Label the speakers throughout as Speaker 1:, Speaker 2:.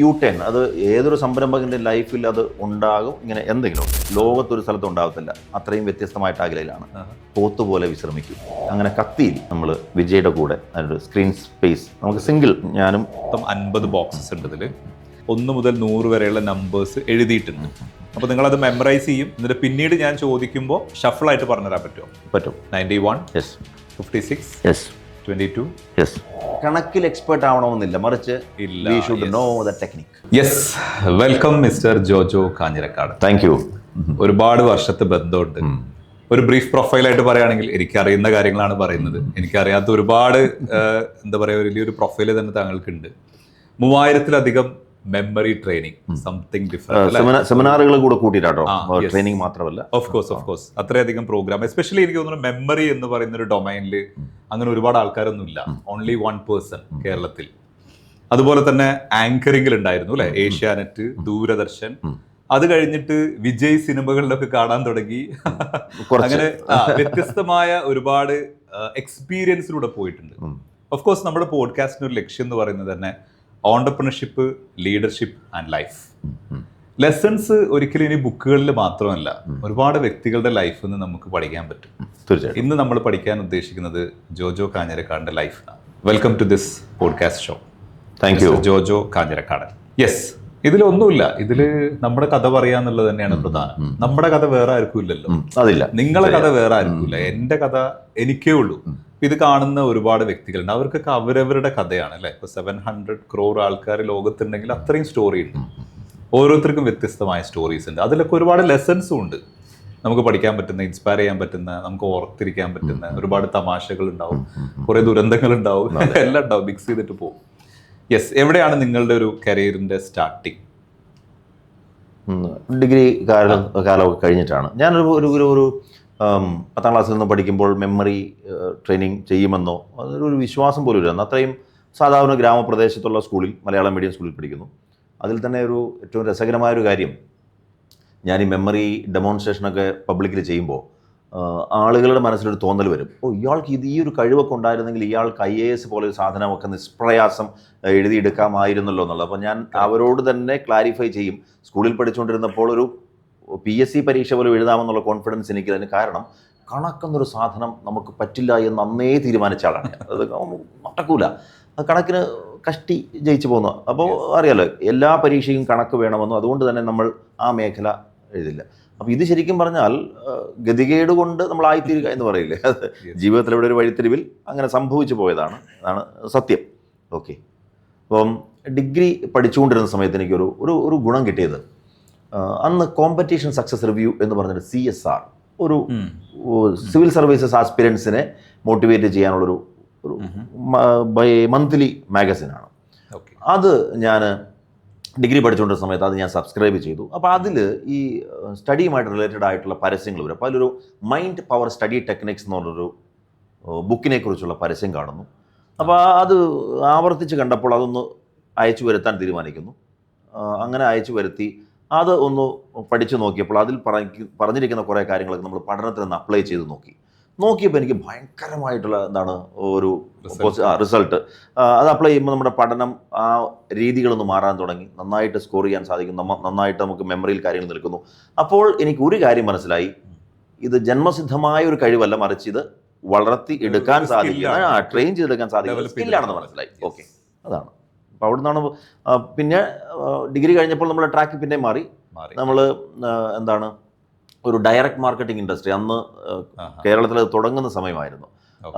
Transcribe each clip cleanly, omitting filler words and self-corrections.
Speaker 1: U10 അത് ഏതൊരു സംരംഭകൻ്റെ ലൈഫിൽ അത് ഉണ്ടാകും. ഇങ്ങനെ എന്തെങ്കിലും ലോകത്തൊരു സ്ഥലത്തും ഉണ്ടാകത്തില്ല. അത്രയും വ്യത്യസ്തമായിട്ട് അകലയിലാണ്. പോത്തുപോലെ വിശ്രമിക്കും. അങ്ങനെ കത്തിയിൽ നമ്മൾ വിജയുടെ കൂടെ ഒരു സ്ക്രീൻ സ്പേസ് നമുക്ക് സിംഗിൾ ഞാനും
Speaker 2: 50 ബോക്സസ് ഉണ്ട്. ഇതിൽ 1 മുതൽ 100 വരെയുള്ള നമ്പേഴ്സ് എഴുതിയിട്ടുണ്ട്. അപ്പോൾ നിങ്ങളത് മെമ്മറൈസ് ചെയ്യും. എന്നിട്ട് പിന്നീട് ഞാൻ ചോദിക്കുമ്പോൾ ഷഫിളായിട്ട് പറഞ്ഞുതരാൻ പറ്റുമോ?
Speaker 1: പറ്റും.
Speaker 2: 91,
Speaker 1: യെസ്,
Speaker 2: 56,
Speaker 1: യെസ്,
Speaker 2: 22.
Speaker 1: യെസ്. കണക്കിൽ എക്സ്പേർട്ട് ആവണമെന്നില്ല, മറിച്ച് we should know the technique.
Speaker 2: Yes, welcome mister Jojo Kanjirakkad.
Speaker 1: Thank you.
Speaker 2: ഒരുപാട് വർഷത്തെ ബന്ധമുണ്ട്. ഒരു ബ്രീഫ് പ്രൊഫൈലായിട്ട് പറയുകയാണെങ്കിൽ എനിക്കറിയുന്ന കാര്യങ്ങളാണ് പറയുന്നത്. എനിക്കറിയാത്ത ഒരുപാട് എന്താ പറയുക, വലിയൊരു പ്രൊഫൈല് തന്നെ താങ്കൾക്കുണ്ട്. 3000-ലധികം മെമ്മറി ട്രെയിനിങ്, സംതിങ് ഡിഫറെന്റ്
Speaker 1: സെമിനാറുകൾ കൂടെ കൂട്ടിയിട്ടോ, ട്രെയിനിങ് മാത്രമല്ല.
Speaker 2: ഓഫ് കോഴ്സ് അത്രയധികം പ്രോഗ്രാം. എസ്പെഷ്യലി എനിക്ക് തോന്നുന്നു മെമ്മറി എന്ന് പറയുന്ന ഒരു ഡൊമൈനിൽ അങ്ങനെ ഒരുപാട് ആൾക്കാരൊന്നും ഇല്ല. ഓൺലി 1 പേഴ്സൺ കേരളത്തിൽ. അതുപോലെ തന്നെ ആങ്കറിംഗിൽ ഉണ്ടായിരുന്നു അല്ലെ, ഏഷ്യാനെറ്റ്, ദൂരദർശൻ. അത് കഴിഞ്ഞിട്ട് വിജയ് സിനിമകളിലൊക്കെ കാണാൻ തുടങ്ങി. അങ്ങനെ വ്യത്യസ്തമായ ഒരുപാട് എക്സ്പീരിയൻസിലൂടെ പോയിട്ടുണ്ട്. ഓഫ് കോഴ്സ് നമ്മുടെ പോഡ്കാസ്റ്റിന് ഒരു ലക്ഷ്യം എന്ന് പറയുന്നത് തന്നെ entrepreneurship, leadership and life. Lessons ഒരിക്കലും ഇനി ബുക്കുകളിൽ മാത്രമല്ല, ഒരുപാട് വ്യക്തികളുടെ ലൈഫിൽ നിന്ന് നമുക്ക് പഠിക്കാൻ പറ്റും.
Speaker 1: തീർച്ചയായും.
Speaker 2: ഇന്ന് നമ്മൾ പഠിക്കാൻ ഉദ്ദേശിക്കുന്നത് ജോജോ കാഞ്ഞിരക്കാടിന്റെ ലൈഫാണ്. Welcome to this podcast show.
Speaker 1: Thank you
Speaker 2: Jojo Kanjirakkadan. Yes, ഇതിലൊന്നുമില്ല. ഇതില് നമ്മുടെ കഥ പറയാന്നുള്ളത് തന്നെയാണ് പ്രധാനം. നമ്മുടെ കഥ വേറെ ആർക്കും ഇല്ലല്ലോ.
Speaker 1: അതില്ല.
Speaker 2: നിങ്ങളെ കഥ വേറെ ആർക്കും ഇല്ല. എന്റെ കഥ എനിക്കേ ഉള്ളൂ. ഇത് കാണുന്ന ഒരുപാട് വ്യക്തികളുണ്ട്. അവർക്കൊക്കെ അവരവരുടെ കഥയാണ് അല്ലെ. ഇപ്പൊ 700 crore ആൾക്കാർ ലോകത്തുണ്ടെങ്കിൽ അത്രയും സ്റ്റോറി ഉണ്ട്. ഓരോരുത്തർക്കും വ്യത്യസ്തമായ സ്റ്റോറീസ് ഉണ്ട്. അതിലൊക്കെ ഒരുപാട് ലെസൺസും ഉണ്ട്. നമുക്ക് പഠിക്കാൻ പറ്റുന്ന, ഇൻസ്പയർ ചെയ്യാൻ പറ്റുന്ന, നമുക്ക് ഓർത്തിരിക്കാൻ പറ്റുന്ന ഒരുപാട് തമാശകൾ ഉണ്ടാവും, കുറെ ദുരന്തങ്ങൾ ഉണ്ടാവും, എല്ലാം ഉണ്ടാവും. മിക്സ് ചെയ്തിട്ട് പോകും. യെസ്, എവിടെയാണ് നിങ്ങളുടെ ഒരു കരിയറിന്റെ സ്റ്റാർട്ടിങ്?
Speaker 1: ഡിഗ്രി കാലമൊക്കെ കഴിഞ്ഞിട്ടാണ്. ഞാനൊരു ഒരു 10ാം ക്ലാസ്സിൽ നിന്ന് പഠിക്കുമ്പോൾ മെമ്മറി ട്രെയിനിങ് ചെയ്യുമെന്നോ അതൊരു വിശ്വാസം പോലും ഇല്ല. അത്രയും സാധാരണ ഗ്രാമപ്രദേശത്തുള്ള സ്കൂളിൽ, മലയാളം മീഡിയം സ്കൂളിൽ പഠിക്കുന്നു. അതിൽ തന്നെ ഒരു ഏറ്റവും രസകരമായൊരു കാര്യം, ഞാൻ ഈ മെമ്മറി ഡെമോൺസ്ട്രേഷനൊക്കെ പബ്ലിക്കിൽ ചെയ്യുമ്പോൾ ആളുകളുടെ മനസ്സിലൊരു തോന്നൽ വരും, ഇയാൾക്ക് ഈ ഒരു കഴിവൊക്കെ ഉണ്ടായിരുന്നെങ്കിൽ ഇയാൾക്ക് IAS പോലെ ഒരു സാധനമൊക്കെ നിഷ്പ്രയാസം എഴുതിയെടുക്കാമായിരുന്നല്ലോ എന്നുള്ളത്. അപ്പോൾ ഞാൻ അവരോട് തന്നെ ക്ലാരിഫൈ ചെയ്യും. സ്കൂളിൽ പഠിച്ചുകൊണ്ടിരുന്നപ്പോൾ ഒരു PSC പരീക്ഷ പോലും എഴുതാമെന്നുള്ള കോൺഫിഡൻസ് എനിക്കതിന് കാരണം, കണക്കെന്നൊരു സാധനം നമുക്ക് പറ്റില്ല എന്ന് അന്നേ തീരുമാനിച്ച ആളാണ്. അത് നടക്കൂല, അത് കണക്കിന് കഷ്ടി ജയിച്ചു പോകുന്നു. അപ്പോൾ അറിയാലോ, എല്ലാ പരീക്ഷയും കണക്ക് വേണമെന്നും, അതുകൊണ്ട് തന്നെ നമ്മൾ ആ മേഖല എഴുതില്ല. അപ്പോൾ ഇത് ശരിക്കും പറഞ്ഞാൽ ഗതികേട് കൊണ്ട് നമ്മൾ ആയിത്തീരുക എന്ന് പറയില്ലേ, അത് ജീവിതത്തിൽ ഇവിടെ ഒരു വഴിത്തിരിവിൽ അങ്ങനെ സംഭവിച്ചു പോയതാണ്, അതാണ് സത്യം. ഓക്കെ, അപ്പം ഡിഗ്രി പഠിച്ചുകൊണ്ടിരുന്ന സമയത്ത് എനിക്കൊരു ഒരു ഗുണം കിട്ടിയത്, അന്ന് കോമ്പറ്റീഷൻ സക്സസ് റിവ്യൂ എന്ന് പറഞ്ഞൊരു CSR, ഒരു സിവിൽ സർവീസസ് ആസ്പിരൻസിനെ മോട്ടിവേറ്റ് ചെയ്യാനുള്ളൊരു മന്ത്ലി മാഗസിനാണ്. അത് ഞാൻ ഡിഗ്രി പഠിച്ചുകൊണ്ടിരുന്ന സമയത്ത് അത് ഞാൻ സബ്സ്ക്രൈബ് ചെയ്തു. അപ്പോൾ അതിൽ ഈ സ്റ്റഡിയുമായിട്ട് റിലേറ്റഡ് ആയിട്ടുള്ള പരസ്യങ്ങൾ വരും. അപ്പോൾ അതിലൊരു മൈൻഡ് പവർ സ്റ്റഡി ടെക്നിക്സ് എന്ന് പറഞ്ഞൊരു ബുക്കിനെ കുറിച്ചുള്ള പരസ്യം കാണുന്നു. അപ്പോൾ അത് ആവർത്തിച്ച് കണ്ടപ്പോൾ അതൊന്ന് അയച്ചു വരുത്താൻ തീരുമാനിക്കുന്നു. അങ്ങനെ അയച്ചു വരുത്തി അത് ഒന്ന് പഠിച്ചു നോക്കിയപ്പോൾ അതിൽ പറഞ്ഞിരിക്കുന്ന കുറേ കാര്യങ്ങളൊക്കെ നമ്മൾ പഠനത്തിൽ നിന്ന് അപ്ലൈ ചെയ്ത് നോക്കിയപ്പോൾ എനിക്ക് ഭയങ്കരമായിട്ടുള്ള എന്താണ് ഒരു റിസൾട്ട്. അത് അപ്ലൈ ചെയ്യുമ്പോൾ നമ്മുടെ പഠനം ആ രീതികളൊന്ന് മാറാൻ തുടങ്ങി. നന്നായിട്ട് സ്കോർ ചെയ്യാൻ സാധിക്കും, നന്നായിട്ട് നമുക്ക് മെമ്മറിയിൽ കാര്യങ്ങൾ നിൽക്കുന്നു. അപ്പോൾ എനിക്ക് ഒരു കാര്യം മനസ്സിലായി, ഇത് ജന്മസിദ്ധമായ ഒരു കഴിവല്ല, മറിച്ച് ഇത് വളർത്തി എടുക്കാൻ സാധിക്കുന്ന, ട്രെയിൻ ചെയ്തെടുക്കാൻ സാധിക്കുന്ന സ്കില്ലാണെന്ന് മനസ്സിലായി. ഓക്കെ, അതാണ്. അപ്പോൾ അവിടെ നിന്നാണ് പിന്നെ ഡിഗ്രി കഴിഞ്ഞപ്പോൾ നമ്മുടെ ട്രാക്ക് പിന്നെ മാറി. നമ്മൾ എന്താണ് ഒരു ഡയറക്റ്റ് മാർക്കറ്റിംഗ് ഇൻഡസ്ട്രി അന്ന് കേരളത്തിൽ തുടങ്ങുന്ന സമയമായിരുന്നു.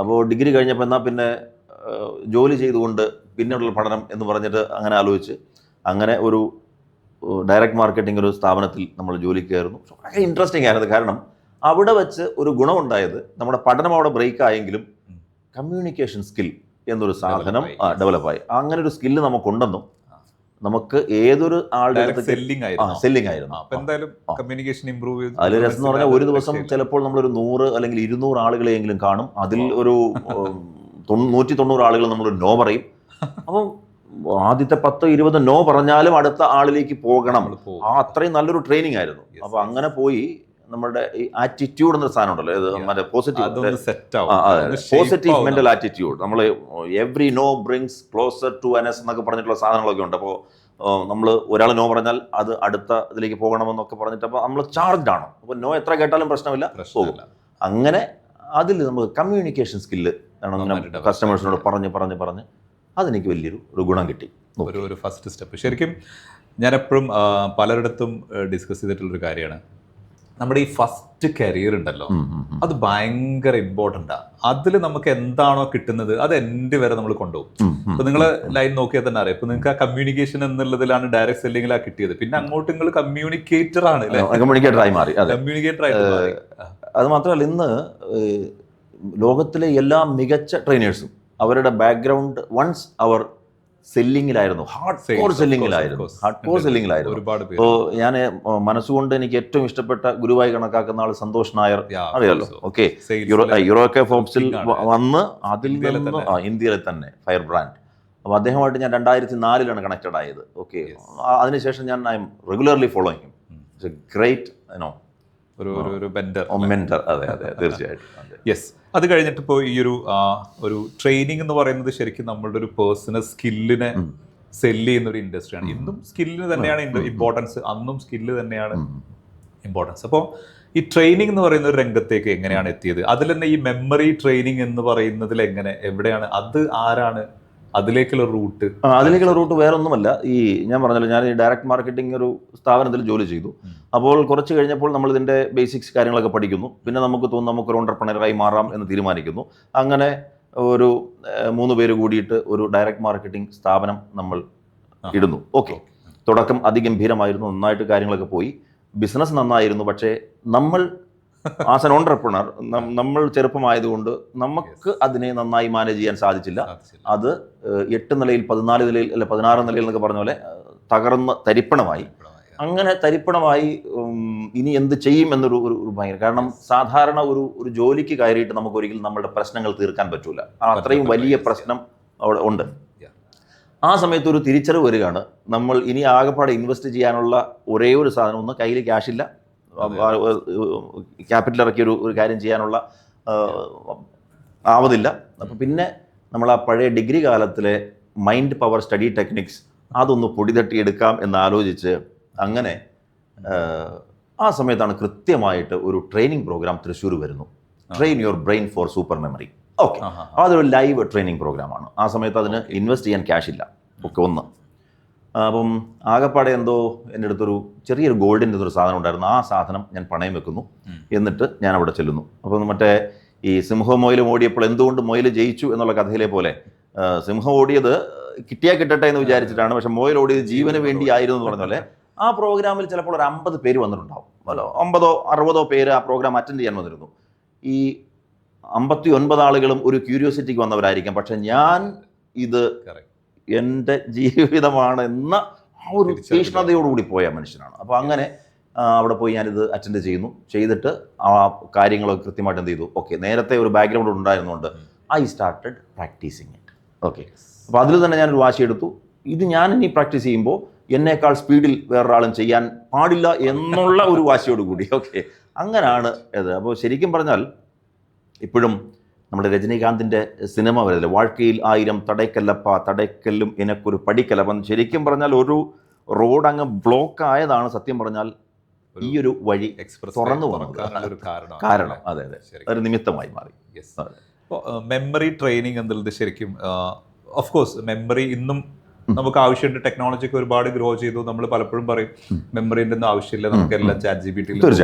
Speaker 1: അപ്പോൾ ഡിഗ്രി കഴിഞ്ഞപ്പോൾ എന്നാൽ പിന്നെ ജോലി ചെയ്തുകൊണ്ട് പിന്നെയുള്ള പഠനം എന്ന് പറഞ്ഞിട്ട് അങ്ങനെ ആലോചിച്ച് അങ്ങനെ ഒരു ഡയറക്റ്റ് മാർക്കറ്റിംഗ് ഒരു സ്ഥാപനത്തിൽ നമ്മൾ ജോലിക്ക് കയറുന്നു. വളരെ ഇൻട്രസ്റ്റിംഗ് ആയിരുന്നു. കാരണം അവിടെ വെച്ച് ഒരു ഗുണമുണ്ടായത്, നമ്മുടെ പഠനം അവിടെ ബ്രേക്ക് ആയെങ്കിലും കമ്മ്യൂണിക്കേഷൻ സ്കിൽ എന്നൊരു സാധനം ഡെവലപ്പായി. അങ്ങനെ ഒരു സ്കില്ല് നമുക്കുണ്ടെന്നും നമുക്ക് ഏതൊരു ആളുടെ സെല്ലിംഗ് ആയിരുന്നു. അതിൽ രസം എന്ന് പറഞ്ഞാൽ ഒരു ദിവസം ചിലപ്പോൾ നമ്മളൊരു 100 അല്ലെങ്കിൽ 200 ആളുകളെയെങ്കിലും കാണും. അതിൽ ഒരു 190 ആളുകൾ നമ്മളൊരു നോ പറയും. അപ്പം ആദ്യത്തെ 10-20 നോ പറഞ്ഞാലും അടുത്ത ആളിലേക്ക് പോകണം. അത്രയും നല്ലൊരു ട്രെയിനിങ് ആയിരുന്നു. അപ്പോൾ അങ്ങനെ പോയി നമ്മുടെ ഈ ആറ്റിറ്റ്യൂഡ് എന്നൊരു സാധനം ഉണ്ടല്ലോ, ഇത് മറ്റേ പോസിറ്റീവ് മെന്റൽ ആറ്റിറ്റ്യൂഡ്. നമ്മൾ every no brings closer to a yes എന്നൊക്കെ പറഞ്ഞിട്ടുള്ള സാധനങ്ങളൊക്കെ ഉണ്ട്. അപ്പോൾ നമ്മൾ ഒരാൾ നോ പറഞ്ഞാൽ അത് അടുത്ത ഇതിലേക്ക് പോകണമെന്നൊക്കെ പറഞ്ഞിട്ട് അപ്പോൾ നമ്മൾ ചാർജ്ഡ് ആണ്. അപ്പോൾ നോ എത്ര കേട്ടാലും പ്രശ്നമില്ല, പോകും. അങ്ങനെ അതിൽ നമുക്ക് കമ്മ്യൂണിക്കേഷൻ സ്കില്ല് കസ്റ്റമേഴ്സിനോട് പറഞ്ഞ് അതെനിക്ക് വലിയൊരു ഗുണം കിട്ടി.
Speaker 2: ഒരു ഫസ്റ്റ് സ്റ്റെപ്പ്. ശരിക്കും ഞാൻ എപ്പോഴും പലരിടത്തും ഡിസ്കസ് ചെയ്തിട്ടുള്ളൊരു കാര്യമാണ്, നമ്മുടെ ഈ ഫസ്റ്റ് കരിയർ ഉണ്ടല്ലോ, അത് ഭയങ്കര ഇമ്പോർട്ടൻ്റാണ്. അതിൽ നമുക്ക് എന്താണോ കിട്ടുന്നത് അത് എൻഡ് വരെ നമ്മൾ കൊണ്ടുപോകും. ഇപ്പൊ നിങ്ങൾ ലൈൻ നോക്കിയാൽ തന്നെ അറിയാം, ഇപ്പൊ നിങ്ങൾക്ക് ആ കമ്മ്യൂണിക്കേഷൻ എന്നുള്ളതിലാണ് ഡയറക്ട് സെല്ലിംഗിലാ കിട്ടിയത്. പിന്നെ അങ്ങോട്ട് നിങ്ങൾ കമ്മ്യൂണിക്കേറ്റർ ആണ്,
Speaker 1: കമ്മ്യൂണിക്കേറ്ററായി മാറി.
Speaker 2: കമ്മ്യൂണിക്കേറ്റർ ആയിട്ട് മാറി.
Speaker 1: അത് മാത്രമല്ല, ഇന്ന് ലോകത്തിലെ എല്ലാ മികച്ച ട്രെയിനേഴ്സും അവരുടെ ബാക്ക്ഗ്രൗണ്ട് വൺസ് അവർ സെല്ലിങ്ങിലായിരുന്നു, ഹാർഡ് കോർ സെല്ലിങ്ങിലായിരുന്നു. ഇപ്പോൾ ഞാൻ മനസ്സുകൊണ്ട് എനിക്ക് ഏറ്റവും ഇഷ്ടപ്പെട്ട ഗുരുവായി കണക്കാക്കുന്ന ആൾ സന്തോഷ് നായർ, അറിയാലോ. ഓക്കെ, യൂറോക്കെ ഫോബ്സിൽ വന്ന് അതിൽ നിന്ന് ഇന്ത്യയിലെ തന്നെ ഫയർ ബ്രാൻഡ്. അപ്പോൾ അദ്ദേഹമായിട്ട് ഞാൻ 2004 കണക്റ്റഡ് ആയത്. ഓക്കെ, അതിനുശേഷം ഞാൻ I M regularly following. It's A great
Speaker 2: ഒരു
Speaker 1: മെന്റർ. അതെ, തീർച്ചയായിട്ടും.
Speaker 2: യെസ്. അത് കഴിഞ്ഞിട്ട് ഇപ്പോൾ ഈ ഒരു ട്രെയിനിങ് എന്ന് പറയുന്നത് ശരിക്കും നമ്മളുടെ ഒരു പേഴ്സണൽ സ്കില്ലിനെ സെല്ല് ചെയ്യുന്ന ഒരു ഇൻഡസ്ട്രിയാണ്. ഇന്നും സ്കില്ലിന് തന്നെയാണ് ഇമ്പോർട്ടൻസ്, അന്നും സ്കില്ല് തന്നെയാണ് ഇമ്പോർട്ടൻസ്. അപ്പോൾ ഈ ട്രെയിനിങ് എന്ന് പറയുന്ന ഒരു രംഗത്തേക്ക് എങ്ങനെയാണ് എത്തിയത്? അതിൽ തന്നെ ഈ മെമ്മറി ട്രെയിനിങ് എന്ന് പറയുന്നതിൽ എവിടെയാണ് അത്, ആരാണ് അതിലേക്കുള്ള റൂട്ട്?
Speaker 1: അതിലേക്കുള്ള റൂട്ട് വേറെ ഒന്നുമല്ല. ഈ ഞാൻ പറഞ്ഞല്ലോ, ഞാൻ ഈ ഡയറക്റ്റ് മാർക്കറ്റിംഗ് ഒരു സ്ഥാപനത്തിൽ ജോലി ചെയ്തു. അപ്പോൾ കുറച്ച് കഴിഞ്ഞപ്പോൾ നമ്മൾ ഇതിൻ്റെ ബേസിക്സ് കാര്യങ്ങളൊക്കെ പഠിക്കുന്നു. പിന്നെ നമുക്ക് തോന്നുന്നു നമുക്കൊരു ഓണ്ടർപ്രണറായി മാറാം എന്ന് തീരുമാനിക്കുന്നു. അങ്ങനെ ഒരു 3 പേര് കൂടിയിട്ട് ഒരു ഡയറക്റ്റ് മാർക്കറ്റിംഗ് സ്ഥാപനം നമ്മൾ ഇടുന്നു. ഓക്കെ, തുടക്കം അതിഗംഭീരമായിരുന്നു, നന്നായിട്ട് കാര്യങ്ങളൊക്കെ പോയി, ബിസിനസ് നന്നായിരുന്നു. പക്ഷേ നമ്മൾ ആസ് എൻ ഓണ്ടർപ്രണർ, നമ്മൾ ചെറുപ്പമായതുകൊണ്ട് നമുക്ക് അതിനെ നന്നായി മാനേജ് ചെയ്യാൻ സാധിച്ചില്ല. അത് 8 നിലയിൽ 14 നിലയിൽ അല്ല 16 നിലയിൽ എന്നൊക്കെ പറഞ്ഞ പോലെ തകർന്ന് തരിപ്പണമായി. അങ്ങനെ തരിപ്പണമായി ഇനി എന്ത് ചെയ്യും എന്നൊരു ഭയങ്കര, കാരണം സാധാരണ ഒരു ജോലിക്ക് കയറിയിട്ട് നമുക്ക് ഒരിക്കലും നമ്മുടെ പ്രശ്നങ്ങൾ തീർക്കാൻ പറ്റൂല. അത്രയും വലിയ പ്രശ്നം അവിടെ ഉണ്ട്. ആ സമയത്ത് ഒരു തിരിച്ചറിവ് വരികയാണ്, നമ്മൾ ഇനി ആകെപ്പാടെ ഇൻവെസ്റ്റ് ചെയ്യാനുള്ള ഒരേ ഒരു സാധനം, ഒന്ന് കയ്യിൽ ക്യാഷില്ല, ക്യാപിറ്റൽ ഇറക്കിയ ഒരു കാര്യം ചെയ്യാനുള്ള ആവതില്ല. അപ്പം പിന്നെ നമ്മൾ ആ പഴയ ഡിഗ്രി കാലത്തിലെ മൈൻഡ് പവർ സ്റ്റഡി ടെക്നിക്സ് അതൊന്ന് പൊടിതട്ടിയെടുക്കാം എന്നാലോചിച്ച് അങ്ങനെ ആ സമയത്താണ് കൃത്യമായിട്ട് ഒരു ട്രെയിനിങ് പ്രോഗ്രാം തൃശ്ശൂർ വരുന്നു. Train your brain for super memory. Okay, അതൊരു ലൈവ് ട്രെയിനിങ് പ്രോഗ്രാമാണ്. ആ സമയത്ത് അതിന് ഇൻവെസ്റ്റ് ചെയ്യാൻ ക്യാഷ് ഇല്ല. ഓക്കെ, ഒന്ന്. അപ്പം ആകെപ്പാടെ എന്തോ എൻ്റെ അടുത്തൊരു ചെറിയൊരു ഗോൾഡിൻ്റെ ഒരു സാധനം ഉണ്ടായിരുന്നു. ആ സാധനം ഞാൻ പണയം വെക്കുന്നു. എന്നിട്ട് ഞാൻ അവിടെ ചെല്ലുന്നു. അപ്പം മറ്റേ ഈ സിംഹം മൊയിലും ഓടിയപ്പോൾ എന്തുകൊണ്ട് മൊയിൽ ജയിച്ചു എന്നുള്ള കഥയിലെ പോലെ, സിംഹം ഓടിയത് കിട്ടിയാൽ കിട്ടട്ടെ എന്ന് വിചാരിച്ചിട്ടാണ്, പക്ഷെ മൊയിൽ ഓടിയത് ജീവന് വേണ്ടി ആയിരുന്നു എന്ന് പറഞ്ഞ പോലെ ആ പ്രോഗ്രാമിൽ ചിലപ്പോൾ ഒരു 50 പേര് വന്നിട്ടുണ്ടാവും. 50-60 പേര് ആ പ്രോഗ്രാം അറ്റൻഡ് ചെയ്യാൻ വന്നിരുന്നു. ഈ 59 ആളുകളും ഒരു ക്യൂരിയോസിറ്റിക്ക് വന്നവരായിരിക്കാം. പക്ഷെ ഞാൻ ഇത് എൻ്റെ ജീവിതമാണ് എന്ന ആ ഒരു തീഷ്ണതയോടുകൂടി പോയ മനുഷ്യനാണ്. അപ്പോൾ അങ്ങനെ അവിടെ പോയി ഞാനിത് അറ്റൻഡ് ചെയ്യുന്നു. ചെയ്തിട്ട് ആ കാര്യങ്ങളൊക്കെ കൃത്യമായിട്ട് എന്ത് ചെയ്തു. ഓക്കെ, നേരത്തെ ഒരു ബാക്ക്ഗ്രൗണ്ട് ഉണ്ടായിരുന്നുകൊണ്ട് I started practising it. Okay, അപ്പോൾ അതിൽ തന്നെ ഞാനൊരു വാശിയെടുത്തു, ഇത് ഞാൻ ഇനി പ്രാക്ടീസ് ചെയ്യുമ്പോൾ എന്നേക്കാൾ സ്പീഡിൽ വേറൊരാളും ചെയ്യാൻ പാടില്ല എന്നുള്ള ഒരു വാശിയോടുകൂടി. ഓക്കെ, അങ്ങനെയാണ് ഇത്. അപ്പോൾ ശരിക്കും പറഞ്ഞാൽ ഇപ്പോഴും നമ്മുടെ രജനീകാന്തിൻ്റെ സിനിമ വരുന്നില്ല, വാഴ്ക്കയിൽ 1000 തടയ്ക്കല്ലപ്പ തടയ്ക്കല്ലും എനക്കൊരു പടിക്കലപ്പം. ശരിക്കും പറഞ്ഞാൽ ഒരു റോഡ് അങ്ങ് ബ്ലോക്ക് ആയതാണ് സത്യം പറഞ്ഞാൽ ഈ ഒരു വഴി തുറന്നു വന്നത് കാരണം. അതെ, ഒരു നിമിത്തമായി മാറി.
Speaker 2: മെമ്മറി ട്രെയിനിങ് എന്നുള്ളത് ശരിക്കും ഓഫ് കോഴ്സ് മെമ്മറി ഇന്നും നമുക്ക് ആവശ്യമുണ്ട്. ടെക്നോളജിക്ക് ഒരുപാട് ഗ്രോ ചെയ്തു. നമ്മൾ പലപ്പോഴും പറയും മെമ്മറിന്റെ ഒന്നും ആവശ്യമില്ല, നമുക്ക് എല്ലാം ChatGPT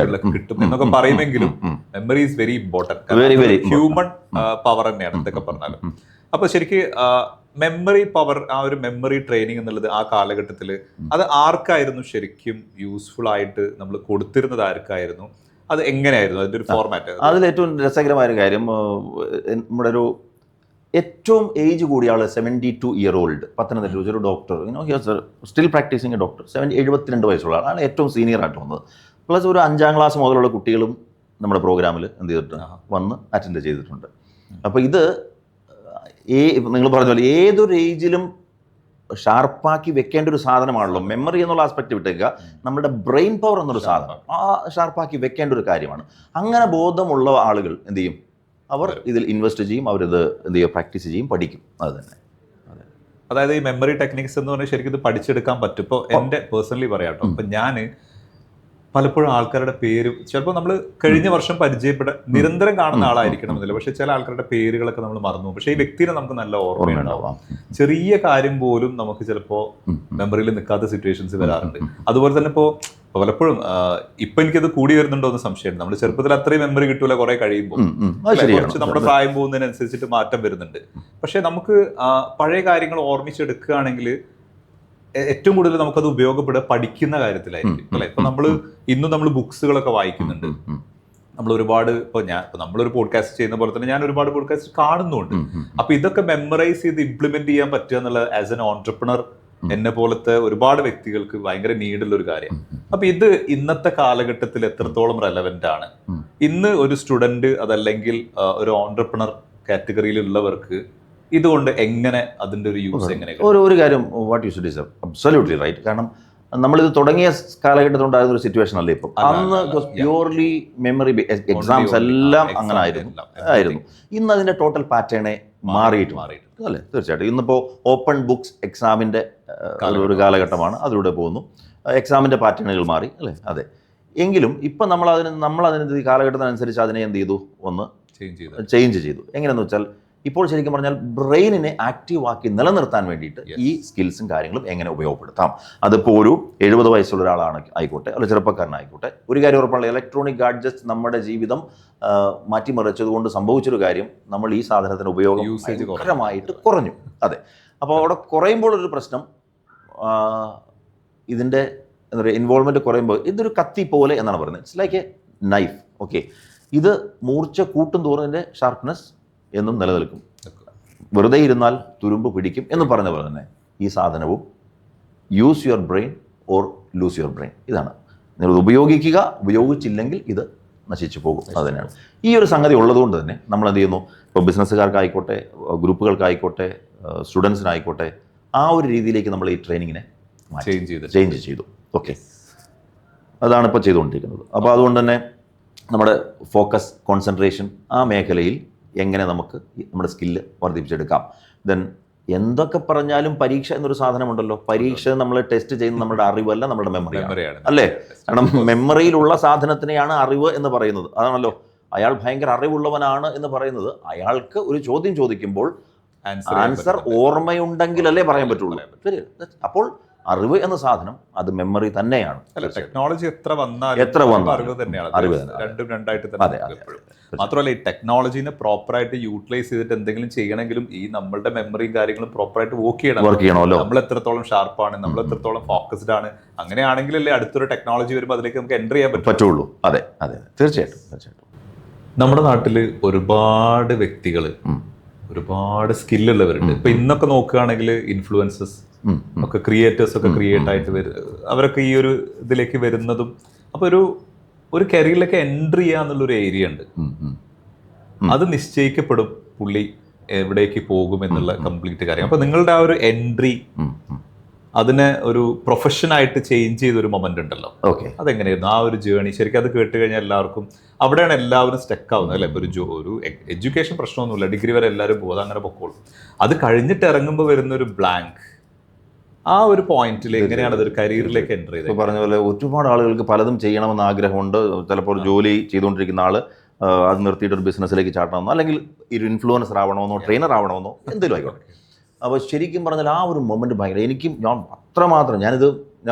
Speaker 2: കിട്ടും എന്നൊക്കെ പറയുമെങ്കിലും memory is very important. Human power തന്നെയാണ് എന്തൊക്കെ പറഞ്ഞാലും. അപ്പൊ ശരിക്കും മെമ്മറി പവർ, ആ ഒരു മെമ്മറി ട്രെയിനിങ് എന്നുള്ളത് ആ കാലഘട്ടത്തിൽ അത് ആർക്കായിരുന്നു ശരിക്കും യൂസ്ഫുൾ ആയിട്ട് നമ്മൾ കൊടുത്തിരുന്നത്? ആർക്കായിരുന്നു അത്? എങ്ങനെയായിരുന്നു അതിന്റെ ഒരു ഫോർമാറ്റ്?
Speaker 1: അതിൽ ഏറ്റവും രസകരമായ ഒരു കാര്യം, നമ്മുടെ ഒരു ഏറ്റവും ഏജ് കൂടിയ ആൾ 72 ഇയർ ഓൾഡ്, പത്തനംതിട്ട ഒരു doctor, still practising a doctor, 72 വയസ്സുള്ള ആളാണ് ഏറ്റവും സീനിയർ ആയിട്ട് വന്നത്. പ്ലസ് ഒരു 5ാം ക്ലാസ് മുതലുള്ള കുട്ടികളും നമ്മുടെ പ്രോഗ്രാമിൽ എന്ത് ചെയ്തിട്ടുണ്ട്, വന്ന് അറ്റൻഡ് ചെയ്തിട്ടുണ്ട്. അപ്പോൾ ഇത് നിങ്ങൾ പറഞ്ഞ പോലെ ഏതൊരു ഏജിലും ഷാർപ്പാക്കി വെക്കേണ്ട ഒരു സാധനമാണല്ലോ മെമ്മറി എന്നുള്ള ആസ്പെക്റ്റ് വിട്ടേക്കുക. നമ്മുടെ ബ്രെയിൻ പവർ എന്നൊരു സാധനം ആ ഷാർപ്പാക്കി വെക്കേണ്ട ഒരു കാര്യമാണ്. അങ്ങനെ ബോധമുള്ള ആളുകൾ എന്ത് ചെയ്യും, അവർ ഇതിൽ ഇൻവെസ്റ്റ് ചെയ്യും, അവരിത് എന്ത് ചെയ്യും, പ്രാക്ടീസ് ചെയ്യും, പഠിക്കും. അത് തന്നെ.
Speaker 2: അതായത് ഈ മെമ്മറി ടെക്നിക്സ് എന്ന് പറഞ്ഞാൽ ശരിക്കും ഇത് പഠിച്ചെടുക്കാൻ പറ്റും. ഇപ്പോൾ എൻ്റെ പേഴ്സണലി പറയാം കേട്ടോ, ഇപ്പം ഞാൻ പലപ്പോഴും ആൾക്കാരുടെ പേര് ചിലപ്പോൾ നമ്മൾ കഴിഞ്ഞ വർഷം നിരന്തരം കാണുന്ന ആളായിരിക്കണം എന്നില്ല, പക്ഷെ ചില ആൾക്കാരുടെ പേരുകളൊക്കെ നമ്മൾ മറന്നു പോകും. പക്ഷെ ഈ വ്യക്തിനെ നമുക്ക് നല്ല ഓർമ്മയുണ്ടാവാം. ചെറിയ കാര്യം പോലും നമുക്ക് ചിലപ്പോൾ മെമ്മറിയിൽ നിൽക്കാത്ത സിറ്റുവേഷൻസ് വരാറുണ്ട്. അതുപോലെ തന്നെ ഇപ്പോൾ പലപ്പോഴും ഇപ്പൊ എനിക്കത് കൂടി വരുന്നുണ്ടോ എന്ന് സംശയമുണ്ട്. നമ്മൾ ചെറുപ്പത്തിൽ അത്രയും മെമ്മറി കിട്ടൂല കുറെ കഴിയുമ്പോൾ, കുറച്ച് നമ്മുടെ പ്രായം പോകുന്നതിനനുസരിച്ചിട്ട് മാറ്റം വരുന്നുണ്ട്. പക്ഷെ നമുക്ക് പഴയ കാര്യങ്ങൾ ഓർമ്മിച്ചെടുക്കുകയാണെങ്കിൽ ഏറ്റവും കൂടുതൽ നമുക്കത് ഉപയോഗപ്പെടുക പഠിക്കുന്ന കാര്യത്തിലായിരിക്കും അല്ലെ. ഇപ്പൊ നമ്മൾ ബുക്സുകളൊക്കെ വായിക്കുന്നുണ്ട്, നമ്മൾ ഒരുപാട് നമ്മളൊരു പോഡ്കാസ്റ്റ് ചെയ്യുന്ന പോലെ തന്നെ ഞാൻ ഒരുപാട് പോഡ്കാസ്റ്റ് കാണുന്നുണ്ട്. അപ്പൊ ഇതൊക്കെ മെമ്മറൈസ് ചെയ്ത് ഇംപ്ലിമെന്റ് ചെയ്യാൻ പറ്റുക എന്നുള്ള ആസ് എൻ ഓൺട്രപ്രണർ എന്നെ പോലത്തെ ഒരുപാട് വ്യക്തികൾക്ക് ഭയങ്കര നീഡുള്ള ഒരു കാര്യം. അപ്പൊ ഇത് ഇന്നത്തെ കാലഘട്ടത്തിൽ എത്രത്തോളം റെലവെന്റ് ആണ്? ഇന്ന് ഒരു സ്റ്റുഡന്റ് അതല്ലെങ്കിൽ ഒരു ഓൺട്രപ്രണർ കാറ്റഗറിയിലുള്ളവർക്ക് ഇതുകൊണ്ട് എങ്ങനെ അതിന്റെ ഒരു യൂസ് എങ്ങനെ?
Speaker 1: ഒരു കാര്യം what you should absolutely right. കാരണം നമ്മളിത് തുടങ്ങിയ കാലഘട്ടത്തിൽ ഉണ്ടായിരുന്ന ഒരു സിറ്റുവേഷൻ അല്ലേ ഇപ്പം. അന്ന് പ്യൂർലി മെമ്മറി എക്സാംസ് എല്ലാം അങ്ങനെ ആയിരുന്നു. ഇന്ന് അതിന്റെ ടോട്ടൽ പാറ്റേണെ മാറിയിട്ട് അല്ലേ? തീർച്ചയായിട്ടും ഇന്നിപ്പോൾ ഓപ്പൺ ബുക്സ് എക്സാമിന്റെ ഒരു കാലഘട്ടമാണ്, അതിലൂടെ പോകുന്നു. എക്സാമിന്റെ പാറ്റേണുകൾ മാറി അല്ലേ? അതെ. എങ്കിലും ഇപ്പം നമ്മളതിന് ഈ കാലഘട്ടത്തിനനുസരിച്ച് അതിനെ എന്ത് ചെയ്തു, ഒന്ന് ചേഞ്ച് ചെയ്തു. എങ്ങനെയെന്ന് വെച്ചാൽ ഇപ്പോൾ ശരിക്കും പറഞ്ഞാൽ ബ്രെയിനിനെ ആക്റ്റീവ് ആക്കി നിലനിർത്താൻ വേണ്ടിയിട്ട് ഈ സ്കിൽസും കാര്യങ്ങളും എങ്ങനെ ഉപയോഗപ്പെടുത്താം. അതിപ്പോൾ ഒരു 70 വയസ്സുള്ള ആയിക്കോട്ടെ, അല്ല ചെറുപ്പക്കാരനായിക്കോട്ടെ, ഒരു കാര്യം ഉറപ്പുള്ള ഇലക്ട്രോണിക് ഗാഡ്ജറ്റ്സ് നമ്മുടെ ജീവിതം മാറ്റിമറിച്ചതുകൊണ്ട് സംഭവിച്ചൊരു കാര്യം, നമ്മൾ ഈ സാധനത്തിന് ഉപയോഗം ഭയങ്കരമായിട്ട് കുറഞ്ഞു. അതെ. അപ്പോൾ അവിടെ കുറയുമ്പോൾ ഒരു പ്രശ്നം, ഇതിൻ്റെ എന്താ പറയുക, ഇൻവോൾവ്മെൻറ്റ് കുറയുമ്പോൾ ഇതൊരു കത്തി പോലെ എന്നാണ് പറയുന്നത്. It's like A knife. Okay, ഇത് മൂർച്ച കൂട്ടും തോറും ഇതിൻ്റെ ഷാർപ്നെസ് എന്നും നിലനിൽക്കും. വെറുതെ ഇരുന്നാൽ തുരുമ്പ് പിടിക്കും എന്ന് പറഞ്ഞ പോലെ തന്നെ ഈ സാധനവും use your brain or loose your brain. ഇതാണ് നിങ്ങൾ ഉപയോഗിക്കുക, ഉപയോഗിച്ചില്ലെങ്കിൽ ഇത് നശിച്ചു പോകും. അത് തന്നെയാണ് ഈ ഒരു സംഗതി ഉള്ളതുകൊണ്ട് തന്നെ നമ്മൾ എന്ത് ചെയ്യുന്നു, ഇപ്പോൾ ബിസിനസ്സുകാർക്കായിക്കോട്ടെ, ഗ്രൂപ്പുകൾക്കായിക്കോട്ടെ, സ്റ്റുഡൻസിനായിക്കോട്ടെ, ആ ഒരു രീതിയിലേക്ക് നമ്മൾ ഈ ട്രെയിനിങ്ങിനെ ചേഞ്ച് ചെയ്തു. ഓക്കെ, അതാണ് ഇപ്പോൾ ചെയ്തുകൊണ്ടിരിക്കുന്നത്. അപ്പോൾ അതുകൊണ്ട് തന്നെ നമ്മുടെ ഫോക്കസ്, കോൺസെൻട്രേഷൻ ആ മേഖലയിൽ എങ്ങനെ നമുക്ക് നമ്മുടെ സ്കില്ല് വർദ്ധിപ്പിച്ചെടുക്കാം. ദെൻ എന്തൊക്കെ പറഞ്ഞാലും പരീക്ഷ എന്നൊരു സാധനമുണ്ടല്ലോ. പരീക്ഷ നമ്മൾ ടെസ്റ്റ് ചെയ്യുന്നത് നമ്മുടെ അറിവല്ല, നമ്മുടെ മെമ്മറിയാണ് അല്ലേ? കാരണം മെമ്മറിയിലുള്ള സാധനത്തിനെയാണ് അറിവ് എന്ന് പറയുന്നത്. അതാണല്ലോ അയാൾ ഭയങ്കര അറിവുള്ളവനാണ് എന്ന് പറയുന്നത്. അയാൾക്ക് ഒരു ചോദ്യം ചോദിക്കുമ്പോൾ ആൻസർ ഓർമ്മയുണ്ടെങ്കിലല്ലേ പറയാൻ പറ്റുള്ളൂ. ശരി. അപ്പോൾ അറിവ് എന്ന സാധനം അത് മെമ്മറി തന്നെയാണ്.
Speaker 2: ടെക്നോളജി എത്ര വന്നാലും അറിവ് തന്നെയാണ്. രണ്ടും രണ്ടായിട്ട് തന്നെ. മാത്രമല്ല ഈ ടെക്നോളജീനെ പ്രോപ്പറായിട്ട് യൂട്ടിലൈസ് ചെയ്തിട്ട് എന്തെങ്കിലും ചെയ്യണമെങ്കിലും ഈ നമ്മളുടെ മെമ്മറിയും കാര്യങ്ങളും പ്രോപ്പറായിട്ട് വർക്ക് ചെയ്യണമല്ലോ. നമ്മൾ എത്രത്തോളം ഷാർപ്പാണ്, നമ്മൾ എത്രത്തോളം ഫോക്കസ്ഡ് ആണ്, അങ്ങനെയാണെങ്കിലല്ലേ അടുത്തൊരു ടെക്നോളജി വരുമ്പോൾ അതിലേക്ക് നമുക്ക് എൻ്റർ ചെയ്യാൻ പറ്റുള്ളൂ.
Speaker 1: അതെ അതെ, തീർച്ചയായിട്ടും.
Speaker 2: നമ്മുടെ നാട്ടിൽ ഒരുപാട് വ്യക്തികൾ, ഒരുപാട് സ്കില്ലുള്ളവരുണ്ട്. ഇപ്പൊ ഇന്നൊക്കെ നോക്കുകയാണെങ്കിൽ ഇൻഫ്ലുവൻസേഴ്സ് ഒക്കെ, ക്രിയേറ്റേഴ്സ് ഒക്കെ ക്രിയേറ്റ് ആയിട്ട് അവരൊക്കെ ഈ ഒരു ഇതിലേക്ക് വരുന്നതും, അപ്പൊ ഒരു കരിയറിലേക്ക് എൻട്രി ചെയ്യാന്നുള്ളൊരു ഏരിയ ഉണ്ട്. അത് നിശ്ചയിക്കപ്പെടും പുള്ളി എവിടേക്ക് പോകും എന്നുള്ള കംപ്ലീറ്റ് കാര്യം. അപ്പൊ നിങ്ങളുടെ ആ ഒരു എൻട്രി അതിനെ ഒരു പ്രൊഫഷനായിട്ട് ചേഞ്ച് ചെയ്തൊരു മൊമെന്റ് ഉണ്ടല്ലോ.
Speaker 1: ഓക്കെ,
Speaker 2: അതെങ്ങനെയായിരുന്നു ആ ഒരു ജേണി? ശരിക്കും അത് കേട്ട് കഴിഞ്ഞാൽ എല്ലാവർക്കും അവിടെയാണ് എല്ലാവരും സ്റ്റക്ക് ആവുന്നത് അല്ലേ? ഒരു എഡ്യൂക്കേഷൻ പ്രശ്നമൊന്നുമില്ല, ഡിഗ്രി വരെ എല്ലാവരും പോകും, അങ്ങനെ പൊക്കോളും. അത് കഴിഞ്ഞിട്ട് ഇറങ്ങുമ്പോൾ വരുന്ന ഒരു ബ്ലാങ്ക്, ആ ഒരു പോയിന്റിൽ എങ്ങനെയാണ് അതൊരു കരിയറിലേക്ക് എൻ്റർ ചെയ്തത്?
Speaker 1: പറഞ്ഞ പോലെ ഒരുപാട് ആളുകൾക്ക് പലതും ചെയ്യണമെന്ന് ആഗ്രഹമുണ്ട്. ചിലപ്പോൾ ഒരു ജോലി ചെയ്തുകൊണ്ടിരിക്കുന്ന ആൾ അത് നിർത്തിയിട്ട് ഒരു ബിസിനസ്സിലേക്ക് ചാട്ടണമെന്നോ, അല്ലെങ്കിൽ ഒരു ഇൻഫ്ലുവൻസർ ആവണമെന്നോ, ട്രെയിനർ ആവണമെന്നോ, എന്തെങ്കിലും ആയിക്കോട്ടെ. അപ്പോൾ ശരിക്കും പറഞ്ഞാൽ ആ ഒരു മൊമെൻറ്റ് ഭയങ്കര, ഞാൻ അത്രമാത്രം ഞാൻ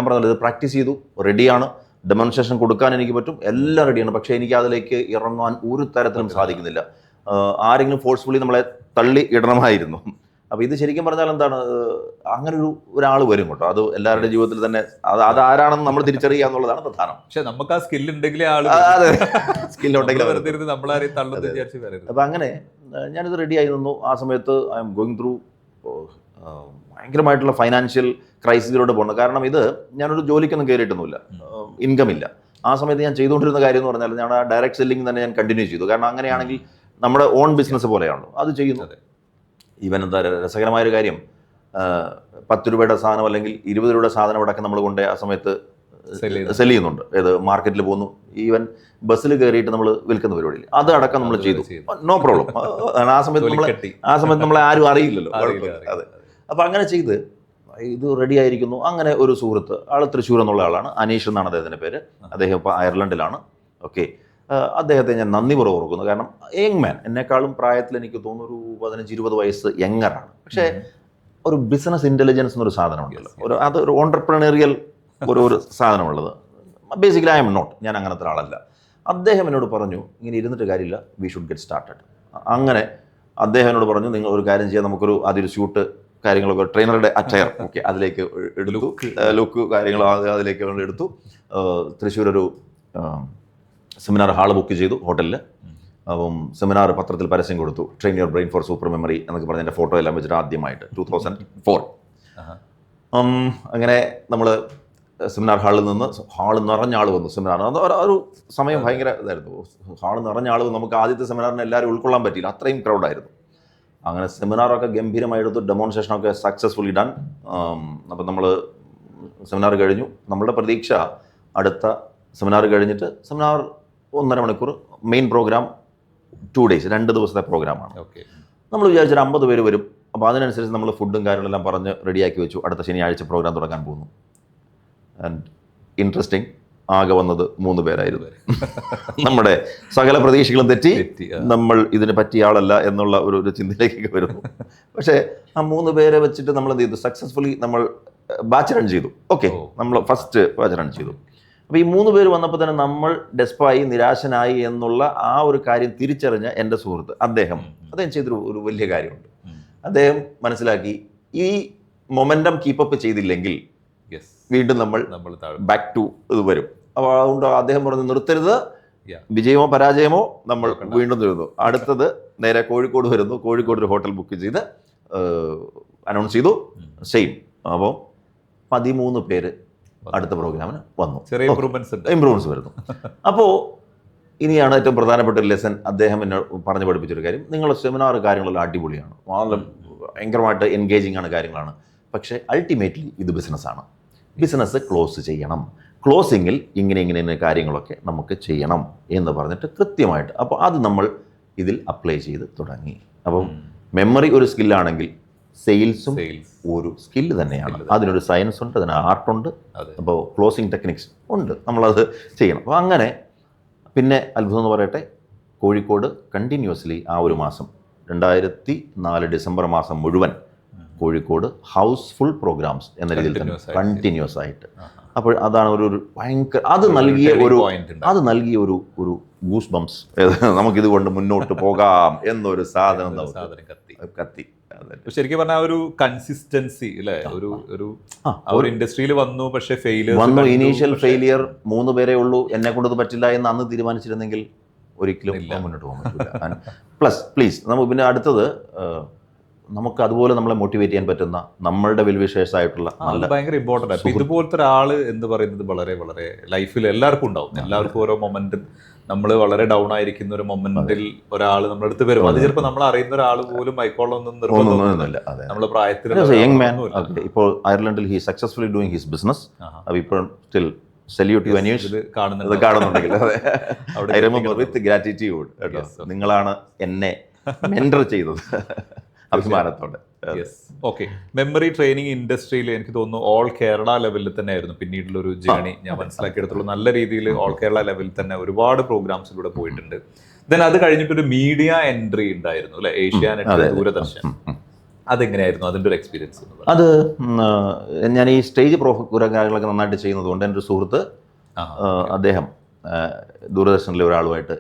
Speaker 1: പറഞ്ഞല്ലോ, ഇത് പ്രാക്ടീസ് ചെയ്തു, റെഡിയാണ്, ഡെമോൺസ്ട്രേഷൻ കൊടുക്കാൻ എനിക്ക് പറ്റും, എല്ലാം റെഡിയാണ്. പക്ഷേ എനിക്ക് അതിലേക്ക് ഇറങ്ങാൻ ഒരു തരത്തിലും സാധിക്കുന്നില്ല. ആരെങ്കിലും ഫോഴ്സ്ഫുള്ളി നമ്മളെ തള്ളി ഇടണമായിരുന്നു. അപ്പോൾ ഇത് ശരിക്കും പറഞ്ഞാൽ എന്താണ്, അങ്ങനെ ഒരാൾ വരും കേട്ടോ. അത് എല്ലാവരുടെ ജീവിതത്തിൽ തന്നെ അത് ആരാണെന്ന് നമ്മൾ തിരിച്ചറിയുക എന്നുള്ളതാണ് പ്രധാനം.
Speaker 2: പക്ഷെ നമുക്ക് ആ സ്കിൽ ഉണ്ടെങ്കിലേ
Speaker 1: സ്കില്ലുണ്ടെങ്കിൽ. അപ്പോൾ അങ്ങനെ ഞാനിത് റെഡിയായി നിന്നു. ആ സമയത്ത് ഐ എം ഗോയിങ് ത്രൂ ഭയങ്കരമായിട്ടുള്ള ഫൈനാൻഷ്യൽ ക്രൈസിസിലൂടെ പോകുന്നത്. കാരണം ഞാനൊരു ജോലിക്കൊന്നും കയറിയിട്ടൊന്നുമില്ല, ഇൻകം ഇല്ല. ആ സമയത്ത് ഞാൻ ചെയ്തുകൊണ്ടിരുന്ന കാര്യം എന്ന് പറഞ്ഞാൽ ഞാൻ ഡയറക്റ്റ് സെല്ലിംഗ് തന്നെ ഞാൻ കണ്ടിന്യൂ ചെയ്തു. കാരണം അങ്ങനെയാണെങ്കിൽ നമ്മുടെ ഓൺ ബിസിനസ് പോലെയാണല്ലോ അത് ചെയ്യുന്നത്. ഈവൻ എന്താ രസകരമായൊരു കാര്യം, 10 രൂപയുടെ സാധനം അല്ലെങ്കിൽ 20 രൂപയുടെ സാധനം അടക്കം നമ്മൾ കൊണ്ട് ആ സമയത്ത് സെല് ചെയ്യുന്നുണ്ട്. ഏത് മാർക്കറ്റിൽ പോകുന്നു, ഈവൻ ബസ്സിൽ കയറിയിട്ട് നമ്മൾ വിൽക്കുന്ന പരിപാടിയിൽ അത് അടക്കം നമ്മൾ ചെയ്തു. No problem. ആ സമയത്ത് നമ്മളെ ആരും അറിയില്ലല്ലോ. അതെ. അപ്പോൾ അങ്ങനെ ചെയ്ത് ഇത് റെഡി ആയിരിക്കുന്നു. അങ്ങനെ ഒരു സുഹൃത്ത്, ആൾ തൃശ്ശൂർ എന്നുള്ള ആളാണ്, അനീഷ് എന്നാണ് അദ്ദേഹത്തിൻ്റെ പേര്. അദ്ദേഹം ഇപ്പോൾ അയർലൻഡിലാണ്. ഓക്കെ, അദ്ദേഹത്തെ ഞാൻ നന്ദിപൂർവ്വം ഓർക്കുന്നു. കാരണം യങ് മാൻ, എന്നെക്കാളും പ്രായത്തിൽ എനിക്ക് തോന്നുന്നു ഒരു 15-20 വയസ്സ് യങ്ങറാണ്. പക്ഷേ ഒരു ബിസിനസ് ഇൻ്റലിജൻസ് എന്നൊരു സാധനമുണ്ടല്ലോ, അതൊരു ഓണ്ടർപ്രണറിയൽ ഒരു സാധനമുള്ളത്. ബേസിക്കലി ഐ എം നോട്ട്, ഞാൻ അങ്ങനത്തെ ഒരാളല്ല. അദ്ദേഹം എന്നോട് പറഞ്ഞു, ഇങ്ങനെ ഇരുന്നിട്ട് കാര്യമില്ല, വി ഷുഡ് ഗെറ്റ് സ്റ്റാർട്ടഡ്. അങ്ങനെ അദ്ദേഹം എന്നോട് പറഞ്ഞു, നിങ്ങൾ ഒരു കാര്യം ചെയ്യാം, നമുക്കൊരു ആദ്യം ഷൂട്ട് കാര്യങ്ങളൊക്കെ ട്രെയിനറുടെ അറ്റയർ ഓക്കെ അതിലേക്ക് എടുത്തു, ലുക്ക് കാര്യങ്ങൾ അതിലേക്ക് എടുത്തു. തൃശ്ശൂർ ഒരു സെമിനാർ ഹാൾ ബുക്ക് ചെയ്തു ഹോട്ടലിൽ. അപ്പം സെമിനാർ പത്രത്തിൽ പരസ്യം കൊടുത്തു, train your brain for super memory എന്നൊക്കെ പറഞ്ഞ് എൻ്റെ ഫോട്ടോ എല്ലാം വെച്ചിട്ട് ആദ്യമായിട്ട് 2004. അങ്ങനെ നമ്മൾ സെമിനാർ ഹാളിൽ നിന്ന് നിറഞ്ഞ ആൾ വന്നു. സെമിനാർ ഒരു സമയം ഭയങ്കര ഇതായിരുന്നു. ഹാൾ നിറഞ്ഞ ആൾ നമുക്ക് ആദ്യത്തെ സെമിനാറിന് എല്ലാവരും ഉൾക്കൊള്ളാൻ പറ്റിയില്ല, അത്രയും ക്രൗഡായിരുന്നു. അങ്ങനെ സെമിനാറൊക്കെ ഗംഭീരമായി എടുത്തു, ഡെമോൺസ്ട്രേഷനൊക്കെ സക്സസ്ഫുള്ളി ഡൺ. അപ്പം നമ്മൾ സെമിനാർ കഴിഞ്ഞു. നമ്മളുടെ പ്രതീക്ഷ അടുത്ത സെമിനാർ കഴിഞ്ഞിട്ട്, സെമിനാർ 1.5 മണിക്കൂർ, മെയിൻ പ്രോഗ്രാം 2 days, 2 ദിവസത്തെ പ്രോഗ്രാമാണ്. നമ്മൾ വിചാരിച്ചൊരു 50 പേര് വരും. അപ്പോൾ അതിനനുസരിച്ച് നമ്മൾ ഫുഡും കാര്യങ്ങളെല്ലാം പറഞ്ഞ് റെഡിയാക്കി വെച്ചു. അടുത്ത ശനിയാഴ്ച പ്രോഗ്രാം തുടങ്ങാൻ പോകുന്നു. ആൻഡ് ഇൻട്രസ്റ്റിംഗ്, ആകെ വന്നത് 3 പേരായിരുന്നു. നമ്മുടെ സകല പ്രതീക്ഷകളും തെറ്റി, നമ്മൾ ഇതിന് പറ്റിയ ആളല്ല എന്നുള്ള ഒരു ചിന്തയിലേക്കൊക്കെ വരുന്നു. പക്ഷേ ആ 3 പേരെ വെച്ചിട്ട് നമ്മൾ എന്ത് ചെയ്തു, സക്സസ്ഫുള്ളി നമ്മൾ ബാച്ച് റൺ ചെയ്തു. ഓക്കെ, നമ്മൾ ഫസ്റ്റ് ബാച്ച് റൺ ചെയ്തു. അപ്പോൾ ഈ 3 പേര് വന്നപ്പോൾ തന്നെ നമ്മൾ ഡെസ്പായി, നിരാശനായി എന്നുള്ള ആ ഒരു കാര്യം തിരിച്ചറിഞ്ഞ എൻ്റെ സുഹൃത്ത് അദ്ദേഹം ചെയ്തൊരു വലിയ കാര്യമുണ്ട്. അദ്ദേഹം മനസ്സിലാക്കി, ഈ മൊമെൻറ്റം കീപ്പപ്പ് ചെയ്തില്ലെങ്കിൽ വീണ്ടും നമ്മൾ ബാക്ക് ടു ഇത് വരും. അപ്പോൾ അതുകൊണ്ട് അദ്ദേഹം പറഞ്ഞു, നിർത്തരുത്, വിജയമോ പരാജയമോ നമ്മൾ വീണ്ടും തരുന്നു. അടുത്തത് നേരെ കോഴിക്കോട് വരുന്നു. കോഴിക്കോട് ഒരു ഹോട്ടൽ ബുക്ക് ചെയ്ത് അനൗൺസ് ചെയ്തു. സെയിം. അപ്പോൾ 13 പേര് അടുത്ത പ്രോഗ്രാമിന് വന്നു. ഇംപ്രൂവ്മെന്റ്സ് വരുന്നു. അപ്പോൾ ഇനിയാണ് ഏറ്റവും പ്രധാനപ്പെട്ട ഒരു ലെസൺ അദ്ദേഹം എന്നെ പറഞ്ഞു പഠിപ്പിച്ചൊരു കാര്യം. നിങ്ങളുടെ സെമിനാർ കാര്യങ്ങളെല്ലാം അടിപൊളിയാണ്, വളരെ ഭയങ്കരമായിട്ട് എൻഗേജിങ് ആണ്, കാര്യങ്ങളാണ്. പക്ഷേ അൾട്ടിമേറ്റ്ലി ഇത് ബിസിനസ്സാണ്. ബിസിനസ് ക്ലോസ് ചെയ്യണം, ക്ലോസിങ്ങിൽ ഇങ്ങനെ കാര്യങ്ങളൊക്കെ നമുക്ക് ചെയ്യണം എന്ന് പറഞ്ഞിട്ട് കൃത്യമായിട്ട്. അപ്പോൾ അത് നമ്മൾ ഇതിൽ അപ്ലൈ ചെയ്ത് തുടങ്ങി. അപ്പം മെമ്മറി ഒരു സ്കില്ലാണെങ്കിൽ സെയിൽസും ഒരു സ്കില്ല് തന്നെയാണ്. അതിനൊരു സയൻസ് ഉണ്ട്, അതിന് ആർട്ടുണ്ട്, അപ്പോൾ ക്ലോസിങ് ടെക്നിക്സ് ഉണ്ട്, നമ്മളത് ചെയ്യണം. അപ്പോൾ അങ്ങനെ പിന്നെ അത്ഭുതം എന്ന് പറയട്ടെ, കോഴിക്കോട് കണ്ടിന്യൂസ്ലി ആ ഒരു മാസം 2004 ഡിസംബർ മാസം മുഴുവൻ കോഴിക്കോഡ് ഹൗസ്ഫുൾ പ്രോഗ്രാംസ് എന്ന രീതിയിൽ തന്നെ കണ്ടിന്യൂസ് ആയിട്ട്. അപ്പോൾ അതാണ് ഒരു ഭയങ്കര അത് നൽകിയ ഒരു ഗൂസ് ബംസ്, നമുക്കിത് കൊണ്ട് മുന്നോട്ട് പോകാം എന്നൊരു സാധനം കത്തി.
Speaker 2: ശരിക്കും പറഞ്ഞാൽ ഒരു കൺസിസ്റ്റൻസി അല്ലേ, ഒരു ഇൻഡസ്ട്രിയിൽ വന്നു, പക്ഷേ ഫെയിലിയർ
Speaker 1: ഇനീഷ്യൽ ഫെയിലിയർ 3 പേരേ ഉള്ളൂ, എന്നെ കൊണ്ടത് പറ്റില്ല എന്ന് അന്ന് തീരുമാനിച്ചിരുന്നെങ്കിൽ ഒരിക്കലും മുന്നോട്ട് പോകാൻ പറ്റില്ല. പ്ലീസ് നമുക്ക് പിന്നെ അടുത്തത് നമുക്ക് അതുപോലെ നമ്മളെ മോട്ടിവേറ്റ് ചെയ്യാൻ പറ്റുന്ന നമ്മളുടെ വെൽവിഷേഴ്സ് ആയിട്ടുള്ള
Speaker 2: ഭയങ്കര ഇമ്പോർട്ടൻ്റ് ആണ്. ഇതുപോലത്തെ ഒരാൾ എന്ന് പറയുന്നത് വളരെ വളരെ ലൈഫിൽ എല്ലാവർക്കും ഉണ്ടാവും. എല്ലാവർക്കും ഓരോ മൊമെന്റും നമ്മൾ വളരെ ഡൗൺ ആയിരിക്കുന്ന ഒരു മൊമെന്റിൽ ഒരാൾ നമ്മുടെ അടുത്ത് വരും. അത് ചിലപ്പോൾ നമ്മൾ അറിയുന്ന ഒരാൾ പോലും ആയിക്കോളൊന്നും നിർബന്ധമൊന്നുമില്ല. നമ്മുടെ പ്രായത്തിൽ
Speaker 1: ഇപ്പോൾ അയർലൻഡിൽ he successfully doing his business. ഇപ്പോൾ സ്റ്റിൽ സല്യൂട്ട് ടു അനീഷ്, കാണുന്നുണ്ടെങ്കിൽ ഐ റിമെമ്പർ വിത്ത് ഗ്രാറ്റിറ്റ്യൂഡ്. നിങ്ങളാണ് എന്നെ മെന്റർ ചെയ്തത്, അഭിമാനത്തോടെ.
Speaker 2: ഓക്കെ, മെമ്മറി ട്രെയിനിങ് ഇൻഡസ്ട്രിയിൽ എനിക്ക് തോന്നുന്നു ഓൾ കേരള ലെവലിൽ തന്നെ ആയിരുന്നു പിന്നീടുള്ള ഒരു ജേണി. ഞാൻ മനസ്സിലാക്കിയെടുത്തുള്ളൂ നല്ല രീതിയിൽ ഓൾ കേരള ലെവലിൽ തന്നെ ഒരുപാട് പ്രോഗ്രാംസിലൂടെ പോയിട്ടുണ്ട്. ദെൻ അത് കഴിഞ്ഞിട്ടൊരു മീഡിയ എൻട്രി ഉണ്ടായിരുന്നു അല്ലെ, ഏഷ്യാനെറ്റ്, ദൂരദർശൻ. അതെങ്ങനെയായിരുന്നു അതിൻ്റെ ഒരു എക്സ്പീരിയൻസ്?
Speaker 1: അത് ഞാൻ ഈ സ്റ്റേജ് കാര്യങ്ങളൊക്കെ നന്നായിട്ട് ചെയ്യുന്നതുകൊണ്ട് എൻ്റെ ഒരു സുഹൃത്ത് അദ്ദേഹം ദൂരദർശനിലെ ഒരാളുമായിട്ട്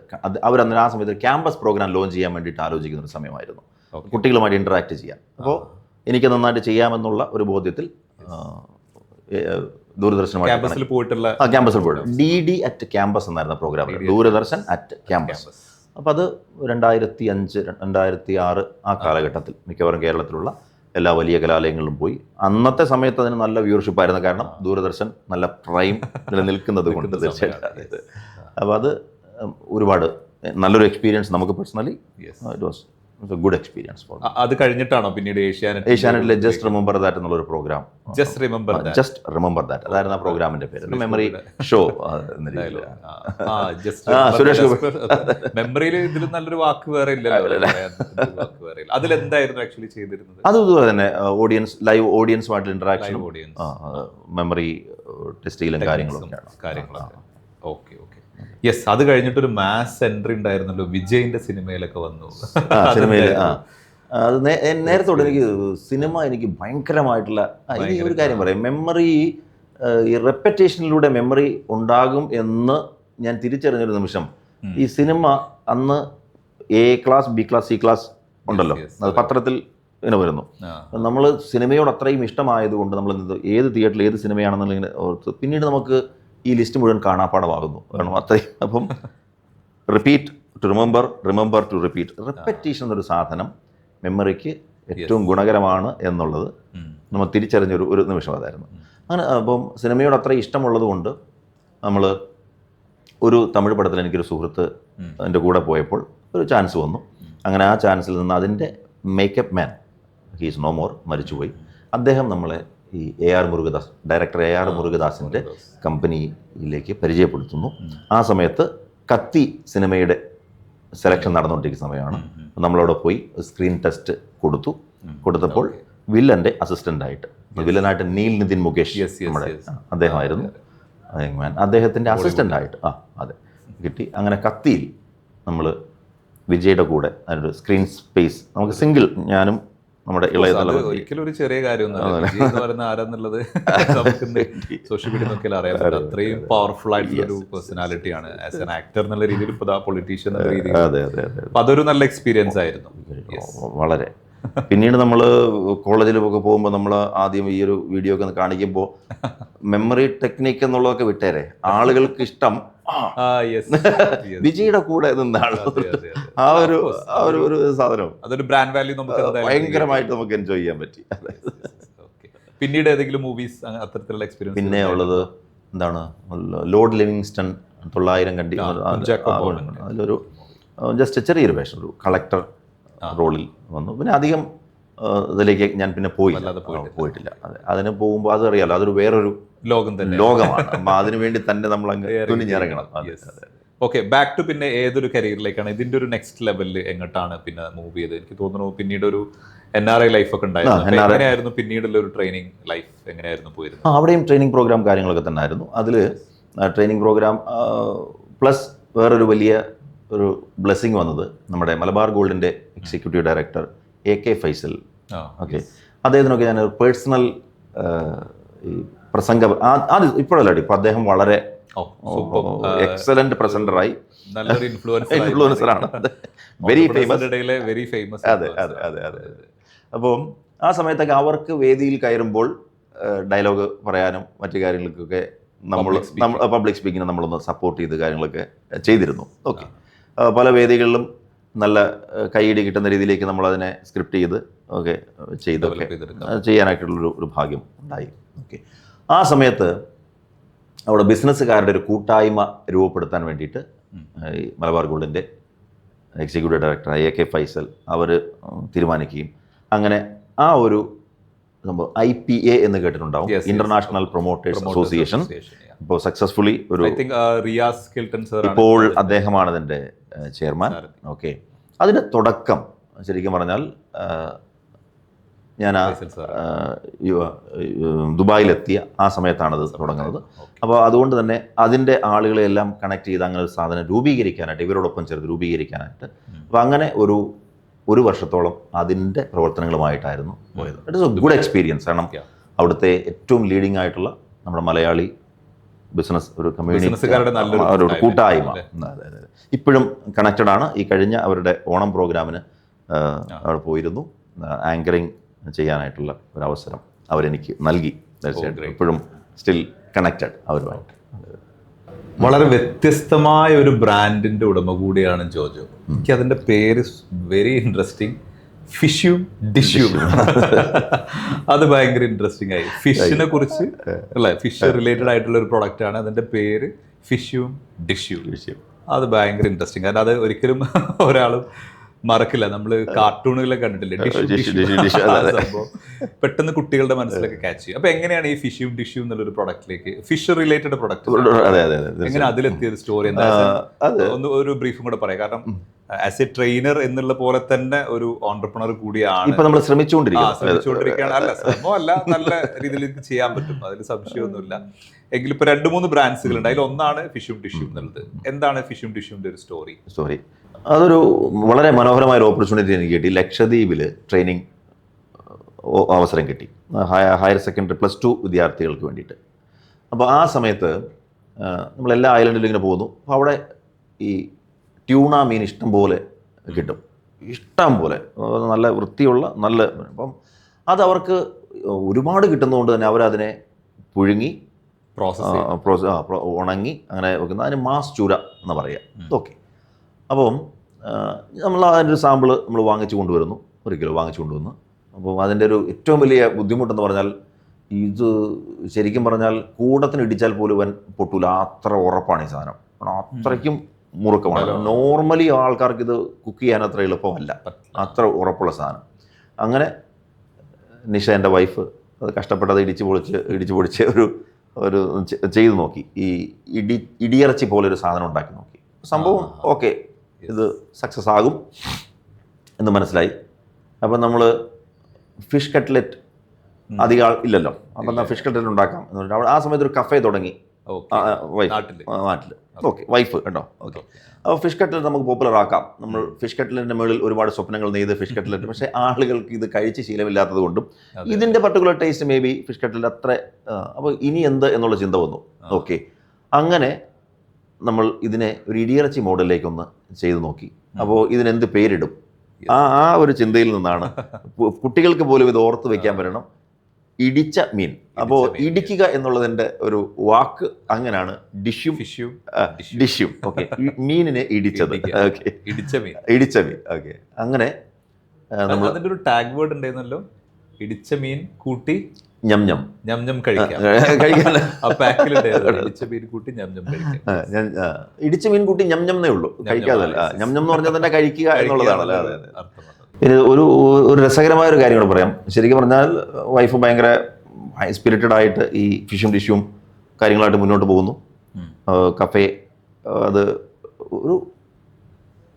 Speaker 1: അവരന്ന് ആ സമയത്ത് ക്യാമ്പസ് പ്രോഗ്രാം ലോഞ്ച് ചെയ്യാൻ വേണ്ടിയിട്ട് ആലോചിക്കുന്ന ഒരു സമയമായിരുന്നു, കുട്ടികളുമായിട്ട് ഇൻറ്ററാക്ട് ചെയ്യാം. അപ്പോൾ എനിക്ക് നന്നായിട്ട് ചെയ്യാമെന്നുള്ള ഒരു ബോധ്യത്തിൽ ദൂരദർശനുമായിട്ട് ക്യാമ്പസിൽ പോയിട്ടുള്ള DD at ക്യാമ്പസ് എന്നായിരുന്ന പ്രോഗ്രാം, ദൂരദർശൻ അറ്റ് ക്യാമ്പസ്. അപ്പോൾ അത് 2005, 2006 ആ കാലഘട്ടത്തിൽ മിക്കവാറും കേരളത്തിലുള്ള എല്ലാ വലിയ കലാലയങ്ങളിലും പോയി. അന്നത്തെ സമയത്ത് അതിന് നല്ല വ്യൂവർഷിപ്പ് ആയിരുന്നു, കാരണം ദൂരദർശൻ നല്ല പ്രൈം നിലനിൽക്കുന്നത് കൊണ്ട് തീർച്ചയായിട്ടും. അപ്പോൾ അത് ഒരുപാട് നല്ലൊരു എക്സ്പീരിയൻസ് നമുക്ക് personally it was good experience for
Speaker 2: അത് കഴിഞ്ഞിട്ടാണോ പിന്നീട്
Speaker 1: ഏഷ്യാനെറ്റിലെ ജസ്റ്റ് റിമെമ്പർ ദാറ്റ് എന്നുള്ളൊരു program,
Speaker 2: just remember
Speaker 1: just remember that, അതായിരുന്നു ആ പ്രോഗ്രാമിന്റെ പേര്, മെമ്മറി ഷോ. സുരേഷ്
Speaker 2: മെമ്മറിയിൽ ഇതിൽ നല്ലൊരു വാക്ക് വേറെ ഇല്ലല്ലോ. അതിലെന്തായിരുന്നു ആക്ച്വലി ചെയ്തിരുന്നത്?
Speaker 1: അത് ഇതുപോലെ തന്നെ ലൈവ് ഓഡിയൻസുമായിട്ടുള്ള ഇന്ററാക്ഷൻ, മെമ്മറി ടെസ്റ്റ് ചെയ്യലും കാര്യങ്ങളൊക്കെ.
Speaker 2: Okay okay, yes. അത് കഴിഞ്ഞിട്ടൊരു മാസ് എൻട്രി ഉണ്ടായിരുന്നല്ലോ, വിജയിന്റെ സിനിമയിലൊക്കെ വന്നു.
Speaker 1: സിനിമയിൽ അത് നേരത്തോടെ എനിക്ക് സിനിമ എനിക്ക് ഭയങ്കരമായിട്ടുള്ള ഇനി ഒരു കാര്യം പറയാം, മെമ്മറി ഈ റെപ്പറ്റേഷനിലൂടെ മെമ്മറി ഉണ്ടാകും എന്ന് ഞാൻ തിരിച്ചറിഞ്ഞൊരു നിമിഷം, ഈ സിനിമ അന്ന് A class B class C class ഉണ്ടല്ലോ, അത് പത്രത്തിൽ ഇങ്ങനെ വരുന്നു. നമ്മൾ സിനിമയോട് അത്രയും ഇഷ്ടമായതുകൊണ്ട് നമ്മൾ ഏത് തിയേറ്ററിൽ ഏത് സിനിമയാണെന്നുള്ളതിങ്ങനെ ഓർത്ത് പിന്നീട് നമുക്ക് ഈ ലിസ്റ്റ് മുഴുവൻ കാണാപ്പാടമാകുന്നു. കാരണം അത്രയും. അപ്പം repeat to remember, remember to repeat. Repetition എന്നൊരു സാധനം മെമ്മറിക്ക് ഏറ്റവും ഗുണകരമാണ് എന്നുള്ളത് നമ്മൾ തിരിച്ചറിഞ്ഞൊരു നിമിഷം അതായിരുന്നു. അങ്ങനെ അപ്പം സിനിമയോട് അത്ര ഇഷ്ടമുള്ളത് കൊണ്ട് നമ്മൾ ഒരു തമിഴ് പടത്തിൽ എനിക്കൊരു സുഹൃത്ത് എൻ്റെ കൂടെ പോയപ്പോൾ ഒരു ചാൻസ് വന്നു. അങ്ങനെ ആ ചാൻസിൽ നിന്ന് അതിൻ്റെ makeup man, he's no more, മരിച്ചുപോയി, അദ്ദേഹം നമ്മളെ ഈ AR മുരുകദാസ്, ഡയറക്ടർ AR മുരുകദാസിൻ്റെ കമ്പനിയിലേക്ക് പരിചയപ്പെടുത്തുന്നു. ആ സമയത്ത് കത്തി സിനിമയുടെ സെലക്ഷൻ നടന്നുകൊണ്ടിരിക്കുന്ന സമയമാണ്. നമ്മളവിടെ പോയി സ്ക്രീൻ ടെസ്റ്റ് കൊടുത്തപ്പോൾ വില്ലൻ്റെ അസിസ്റ്റൻ്റായിട്ട്, വില്ലനായിട്ട് നീൽ നിതിൻ മുകേഷ് നമ്മുടെ അദ്ദേഹമായിരുന്നു അദ്ദേഹത്തിൻ്റെ അസിസ്റ്റൻ്റായിട്ട് അതെ കിട്ടി. അങ്ങനെ കത്തിയിൽ നമ്മൾ വിജയുടെ കൂടെ അതിനൊരു സ്ക്രീൻ സ്പേസ് നമുക്ക് സിംഗിൾ, ഞാനും നമ്മുടെ ഇളയ
Speaker 2: ഒരിക്കലും ഒരു ചെറിയ കാര്യമൊന്നും ആരെന്നുള്ളത് നമുക്ക് സോഷ്യൽ മീഡിയ നോക്കിയാൽ അറിയാൻ പറ്റും. അത്രയും പവർഫുൾ ആയിട്ടുള്ള ഒരു പേഴ്സണാലിറ്റിയാണ് ആസ് എൻ ആക്ടർ എന്നുള്ള രീതിയിൽ, ഇപ്പോൾ പൊളിറ്റീഷ്യൻ എന്നുള്ള രീതിയിൽ. അപ്പൊ അതൊരു നല്ല എക്സ്പീരിയൻസ് ആയിരുന്നു
Speaker 1: വളരെ. പിന്നീട് നമ്മൾ കോളേജിലൊക്കെ പോകുമ്പോൾ നമ്മൾ ആദ്യം ഈ ഒരു വീഡിയോ ഒക്കെ കാണിക്കുമ്പോൾ മെമ്മറി ടെക്നിക്ക് എന്നുള്ളതൊക്കെ വിട്ടേരെ, ആളുകൾക്ക് ഇഷ്ടം വിജയുടെ കൂടെ നിന്നാണ് ആ ഒരു സാധനം.
Speaker 2: അതൊരു ബ്രാൻഡ് വാല്യൂ നമുക്ക്
Speaker 1: ഭയങ്കരമായിട്ട് നമുക്ക് എൻജോയ് ചെയ്യാൻ പറ്റി.
Speaker 2: പിന്നീട് ഏതെങ്കിലും മൂവീസ് അത്തരത്തിലുള്ള എക്സ്പീരിയൻസ്?
Speaker 1: പിന്നെ ഉള്ളത് എന്താണ്, ലോർഡ് ലിവിങ്സ്റ്റൺ 900 കണ്ടി, അതിലൊരു ജസ്റ്റ് ചെറിയൊരു വേഷം, ഒരു കളക്ടർ റോളിൽ വന്നു. പിന്നെ അധികം ഇതിലേക്ക് ഞാൻ പിന്നെ പോയിട്ടില്ല. അതിന് പോകുമ്പോൾ അത് അറിയാലോ, അതൊരു വേറൊരു ലോകമാണ്. അപ്പം അതിനു വേണ്ടി തന്നെ നമ്മൾ അങ്ങ് തുനിഞ്ഞിറങ്ങണം.
Speaker 2: ഓക്കെ, ബാക്ക് ടു പിന്നെ ഏതൊരു കരിയറിലേക്കാണ് ഇതിന്റെ ഒരു നെക്സ്റ്റ് ലെവലിൽ എങ്ങോട്ടാണ് പിന്നെ മൂവ് ചെയ്തത്? എനിക്ക് തോന്നുന്നു പിന്നീട് ഒരു NRI ലൈഫ് ഒക്കെ ഉണ്ടായിരുന്നു. എങ്ങനെയായിരുന്നു പിന്നീടുള്ള ഒരു ട്രെയിനിങ് ലൈഫ്, എങ്ങനെയായിരുന്നു പോയിരുന്നത്?
Speaker 1: അവിടെയും ട്രെയിനിങ് പ്രോഗ്രാം കാര്യങ്ങളൊക്കെ തന്നെ ആയിരുന്നു. അതിൽ ട്രെയിനിങ് പ്രോഗ്രാം പ്ലസ് വേറൊരു വലിയ ഒരു ബ്ലെസ്സിങ് വന്നത് നമ്മുടെ മലബാർ ഗോൾഡിൻ്റെ executive director AK Faisal. Okay, അദ്ദേഹത്തിനൊക്കെ ഞാൻ പേഴ്സണൽ ഈ പ്രസംഗം അത് ഇപ്പോഴല്ല, ഇപ്പോൾ അദ്ദേഹം വളരെ എക്സലന്റ് പ്രസന്ററായി,
Speaker 2: നല്ലൊരു
Speaker 1: ഇൻഫ്ലുവൻസറാണ്, വെരി
Speaker 2: ഫേമസ്.
Speaker 1: അതെ. അപ്പം ആ സമയത്തൊക്കെ അവർക്ക് വേദിയിൽ കയറുമ്പോൾ ഡയലോഗ് പറയാനും മറ്റു കാര്യങ്ങൾക്കൊക്കെ നമ്മൾ പബ്ലിക് സ്പീക്കിങ്ങിന് നമ്മളൊന്ന് സപ്പോർട്ട് ചെയ്ത് കാര്യങ്ങളൊക്കെ ചെയ്തിരുന്നു. ഓക്കെ, പല വേദികളിലും നല്ല കൈയിടി കിട്ടുന്ന രീതിയിലേക്ക് നമ്മളതിനെ സ്ക്രിപ്റ്റ് ചെയ്ത് ചെയ്തൊക്കെ ചെയ്യാനായിട്ടുള്ളൊരു ഭാഗ്യം ഉണ്ടായി. ഓക്കെ, ആ സമയത്ത് അവിടെ ബിസിനസ്സുകാരുടെ ഒരു കൂട്ടായ്മ രൂപപ്പെടുത്താൻ വേണ്ടിയിട്ട് ഈ മലബാർ ഗോൾഡിൻ്റെ എക്സിക്യൂട്ടീവ് ഡയറക്ടർ AK ഫൈസൽ അവർ തീരുമാനിക്കുകയും അങ്ങനെ ആ ഒരു സംഭവം IPA എന്ന് കേട്ടിട്ടുണ്ടാവും, ഇന്റർനാഷണൽ പ്രൊമോട്ടേഴ്സ് അസോസിയേഷൻ. ഇപ്പോൾ സക്സസ്ഫുള്ളി ഒരു ഇപ്പോൾ അദ്ദേഹമാണ് അതിൻ്റെ ചെയർമാൻ. ഓക്കെ, അതിൻ്റെ തുടക്കം ശരിക്കും പറഞ്ഞാൽ ഞാൻ ദുബായിലെത്തിയ ആ സമയത്താണത് തുടങ്ങുന്നത്. അപ്പോൾ അതുകൊണ്ട് തന്നെ അതിൻ്റെ ആളുകളെല്ലാം കണക്ട് ചെയ്ത് അങ്ങനെ ഒരു സാധനം രൂപീകരിക്കാനായിട്ട്, ഇവരോടൊപ്പം ചേർത്ത് രൂപീകരിക്കാനായിട്ട്, അപ്പോൾ അങ്ങനെ ഒരു വർഷത്തോളം അതിൻ്റെ പ്രവർത്തനങ്ങളുമായിട്ടായിരുന്നു പോയത്. It is A good experience. കാരണം അവിടുത്തെ ഏറ്റവും ലീഡിംഗ് ആയിട്ടുള്ള നമ്മുടെ മലയാളി ബിസിനസ് ഒരു കമ്മ്യൂണിറ്റി, ഒരു കൂട്ടായ്മ ഇപ്പോഴും കണക്റ്റഡ് ആണ്. ഈ കഴിഞ്ഞ അവരുടെ ഓണം പ്രോഗ്രാമിന് അവിടെ പോയിരുന്നു, ആങ്കറിങ് ചെയ്യാനായിട്ടുള്ള ഒരു അവസരം അവരെനിക്ക് നൽകി. തീർച്ചയായിട്ടും ഇപ്പോഴും സ്റ്റിൽ കണക്റ്റഡ് അവരുമായിട്ട്.
Speaker 2: വളരെ വ്യത്യസ്തമായ ഒരു ബ്രാൻഡിന്റെ ഉടമ കൂടിയാണ് ജോജോ. എനിക്ക് അതിന്റെ പേര് വെരി ഇൻട്രസ്റ്റിംഗ്, ഫിഷ്യും ഡിഷ്യും. അത് ഭയങ്കര ഇൻട്രസ്റ്റിംഗ് ആയി. ഫിഷിനെ കുറിച്ച് അല്ലേ, ഫിഷ് റിലേറ്റഡ് ആയിട്ടുള്ള ഒരു പ്രൊഡക്റ്റ് ആണ്, അതിന്റെ പേര് ഫിഷ്യും ഡിഷ്യും. അത് ഭയങ്കര ഇൻട്രസ്റ്റിംഗ്. കാരണം അത് ഒരിക്കലും ഒരാളും മറക്കില്ല. നമ്മള് കാർട്ടൂണുകളൊക്കെ കണ്ടിട്ടില്ലേ, ഡിഷ് സംഭവം പെട്ടെന്ന് കുട്ടികളുടെ മനസ്സിലൊക്കെ ക്യാച്ച് ചെയ്യും. അപ്പൊ എങ്ങനെയാണ് ഈ ഫിഷും ഡിഷും എന്നുള്ളൊരു പ്രൊഡക്റ്റിലേക്ക്, ഫിഷ് റിലേറ്റഡ് പ്രൊഡക്റ്റ് എങ്ങനെ അതിലെത്തിയ ഒരു സ്റ്റോറി എന്താ, ഒന്ന് ഒരു ബ്രീഫും കൂടെ പറയാം. കാരണം ആസ് എ ട്രെയിനർ എന്നുള്ള പോലെ തന്നെ ഒരു ഓൺടർപ്രണർ കൂടിയാണ്
Speaker 1: ഇപ്പൊ നമ്മൾ ശ്രമിച്ചുകൊണ്ടിരിക്കുകയാണ്.
Speaker 2: അല്ല ശ്രമമല്ല, നല്ല രീതിയിൽ ചെയ്യാൻ പറ്റും, അതിൽ സംശയമൊന്നുമില്ല. എങ്കിലും ഇപ്പൊ 2-3 ബ്രാൻഡ്സുകളുണ്ട്, അതിൽ ഒന്നാണ് ഫിഷും ഡിഷും എന്നുള്ളത്. എന്താണ് ഫിഷും ഡിഷുവിന്റെ ഒരു സ്റ്റോറി?
Speaker 1: അതൊരു വളരെ മനോഹരമായ ഒരു ഓപ്പർച്യൂണിറ്റി എനിക്ക് കിട്ടി. ലക്ഷദ്വീപിൽ ട്രെയിനിങ് അവസരം കിട്ടി, ഹയർ സെക്കൻഡറി +2 വിദ്യാർത്ഥികൾക്ക് വേണ്ടിയിട്ട്. അപ്പോൾ ആ സമയത്ത് നമ്മളെല്ലാ ഐലൻഡിലും ഇങ്ങനെ പോകുന്നു. അപ്പോൾ അവിടെ ഈ ട്യൂണ മീൻ ഇഷ്ടം പോലെ കിട്ടും, ഇഷ്ടം പോലെ നല്ല വൃത്തിയുള്ള നല്ല. അപ്പം അത് അവർക്ക് ഒരുപാട് കിട്ടുന്നതുകൊണ്ട് തന്നെ അവരതിനെ പുഴുങ്ങി ഉണങ്ങി അങ്ങനെ വെക്കുന്നത്. അതിന് മാസ് ചൂര എന്ന് പറയുക. ഓക്കെ, അപ്പം നമ്മൾ അതിൻ്റെ ഒരു സാമ്പിൾ നമ്മൾ വാങ്ങിച്ചു കൊണ്ടുവരുന്നു, 1 കിലോ വാങ്ങിച്ചു കൊണ്ടുവന്നു. അപ്പോൾ അതിൻ്റെ ഒരു ഏറ്റവും വലിയ ബുദ്ധിമുട്ടെന്ന് പറഞ്ഞാൽ, ഇത് ശരിക്കും പറഞ്ഞാൽ കൂടത്തിന് ഇടിച്ചാൽ പോലും അവൻ പൊട്ടൂല, അത്ര ഉറപ്പാണ് ഈ സാധനം, അത്രയ്ക്കും മുറുക്കമാണ്. നോർമലി ആൾക്കാർക്ക് ഇത് കുക്ക് ചെയ്യാൻ അത്ര എളുപ്പമല്ല, അത്ര ഉറപ്പുള്ള സാധനം. അങ്ങനെ നിഷ എൻ്റെ വൈഫ് അത് കഷ്ടപ്പെട്ടത് ഇടിച്ച് പൊടിച്ച് ഒരു ചെയ്തു നോക്കി. ഈ ഇടിയിറച്ചി പോലെ ഒരു സാധനം ഉണ്ടാക്കി നോക്കി. സംഭവം ഓക്കെ, ഇത് സക്സസ് ആകും എന്ന് മനസ്സിലായി. അപ്പം നമ്മൾ ഫിഷ് കട്ട്ലെറ്റ് അധികം ആൾ ഇല്ലല്ലോ, അപ്പം എന്നാൽ ഫിഷ് കട്ട്ലെറ്റ് ഉണ്ടാക്കാം എന്ന് പറഞ്ഞിട്ട് ആ സമയത്ത് ഒരു കഫേ തുടങ്ങി നാട്ടിൽ. ഓക്കെ, വൈഫ് കേട്ടോ. ഓക്കെ, അപ്പോൾ ഫിഷ് കട്ട്ലെറ്റ് നമുക്ക് പോപ്പുലർ ആക്കാം. നമ്മൾ ഫിഷ് കട്ട്ലെറ്റിൻ്റെ മുകളിൽ ഒരുപാട് സ്വപ്നങ്ങൾ നെയ്ത് ഫിഷ് കട്ട്ലെറ്റ്. പക്ഷേ ആളുകൾക്ക് ഇത് കഴിച്ച് ശീലമില്ലാത്തത് കൊണ്ടും ഇതിൻ്റെ particular taste may be fish cutlet അത്ര. അപ്പോൾ ഇനി എന്ത് എന്നുള്ള ചിന്ത വന്നു. ഓക്കെ, അങ്ങനെ നമ്മൾ ഇതിനെ ഒരു ഇടിയിറച്ചി മോഡലിലേക്കൊന്ന് ചെയ്തു നോക്കി. അപ്പോൾ ഇതിനെന്ത് പേരിടും, ആ ഒരു ചിന്തയിൽ നിന്നാണ് കുട്ടികൾക്ക് പോലും ഇത് ഓർത്ത് വെക്കാൻ പറ്റണം, ഇടിച്ച മീൻ. അപ്പോൾ ഇടിക്കുക എന്നുള്ളതിൻ്റെ ഒരു വാക്ക് അങ്ങനെയാണ്, ഡിഷ്യും. ഓക്കെ, മീനിനെ ഇടിച്ചത്. ഓക്കെ, ഇടിച്ച മീൻ. ഓക്കെ, അങ്ങനെ
Speaker 2: അതിന്റെ ഒരു ടാഗ് വേർഡ് ഉണ്ടായിരുന്നല്ലോ, ഇടിച്ച മീൻ കൂട്ടി
Speaker 1: ഞം
Speaker 2: കഴിക്കാൻ.
Speaker 1: ഇടിച്ച മീൻ കൂട്ടി ഞം ഞംന്നേ ഉള്ളൂ, കഴിക്കാതല്ല. ഞം എന്ന് പറഞ്ഞാൽ തന്നെ കഴിക്കുക എന്നുള്ളതാണല്ലോ. പിന്നെ ഒരു രസകരമായ ഒരു കാര്യം കൂടെ പറയാം. ശരിക്കും പറഞ്ഞാൽ വൈഫ് ഭയങ്കര സ്പിരിറ്റഡ് ആയിട്ട് ഈ ഫിഷും ഡിഷും കാര്യങ്ങളായിട്ട് മുന്നോട്ട് പോകുന്നു. കഫേ അത് ഒരു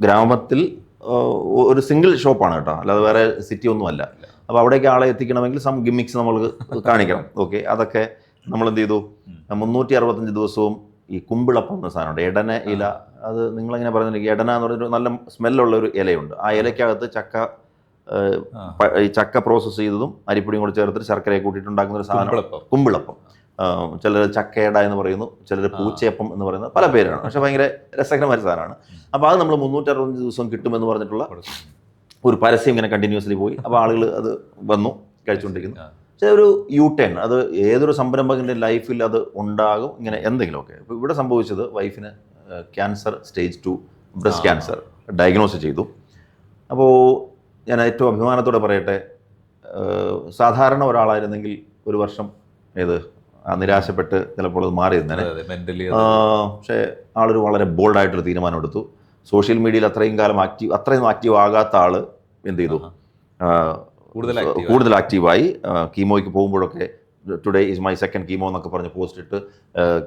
Speaker 1: ഗ്രാമത്തിൽ ഒരു സിംഗിൾ ഷോപ്പാണ് കേട്ടോ, അല്ലാതെ വേറെ സിറ്റി ഒന്നും അല്ല. അപ്പോൾ അവിടേക്ക് ആളെ എത്തിക്കണമെങ്കിൽ സം ഗിമ്മിക്സ് നമ്മൾ കാണിക്കണം. ഓക്കെ, അതൊക്കെ നമ്മൾ എന്ത് ചെയ്തു, 365 ദിവസവും ഈ കുമ്പിളപ്പം എന്ന സാധനമുണ്ട്, എടന ഇല. അത് നിങ്ങളെങ്ങനെ പറയുന്നുണ്ടെങ്കിൽ എടന എന്ന് പറഞ്ഞൊരു നല്ല സ്മെല്ലുള്ള ഒരു ഇലയുണ്ട്. ആ ഇലയ്ക്കകത്ത് ചക്ക പ്രോസസ്സ് ചെയ്തതും അരിപ്പൊടിയും കൂടി ചേർത്തിട്ട് ശർക്കരയെ കൂട്ടിയിട്ടുണ്ടാക്കുന്ന ഒരു സാധനം കുമ്പിളപ്പം. ചിലർ ചക്കയട എന്ന് പറയുന്നു, ചിലർ പൂച്ചയപ്പം എന്ന് പറയുന്നത്, പല പേരാണ്. പക്ഷെ ഭയങ്കര രസകരമായ സാധനമാണ്. അപ്പോൾ അത് നമ്മൾ 365 ദിവസം കിട്ടുമെന്ന് പറഞ്ഞിട്ടുള്ള ഒരു പരസ്യം ഇങ്ങനെ കണ്ടിന്യൂസ്ലി പോയി. അപ്പോൾ ആളുകൾ അത് വന്നു കഴിച്ചുകൊണ്ടിരിക്കുന്നു. പക്ഷേ ഒരു U-turn, അത് ഏതൊരു സംരംഭകൻ്റെ ലൈഫിൽ അത് ഉണ്ടാകും ഇങ്ങനെ എന്തെങ്കിലുമൊക്കെ. ഇപ്പോൾ ഇവിടെ സംഭവിച്ചത് വൈഫിന് cancer stage 2 breast cancer diagnose ചെയ്തു. അപ്പോൾ ഞാൻ ഏറ്റവും അഭിമാനത്തോടെ പറയട്ടെ, സാധാരണ ഒരാളായിരുന്നെങ്കിൽ ഒരു വർഷം നിരാശപ്പെട്ട് ചിലപ്പോൾ അത് മാറിയിരുന്നേനെ. പക്ഷേ ആളൊരു വളരെ ബോൾഡായിട്ടൊരു തീരുമാനം എടുത്തു. സോഷ്യൽ മീഡിയയിൽ അത്രയും ആക്റ്റീവ് ആകാത്ത ആൾ എന്ത് ചെയ്തു, കൂടുതൽ ആക്റ്റീവായി. കീമോയ്ക്ക് പോകുമ്പോഴൊക്കെ today is my second chemo എന്നൊക്കെ പറഞ്ഞ് പോസ്റ്റ് ഇട്ട്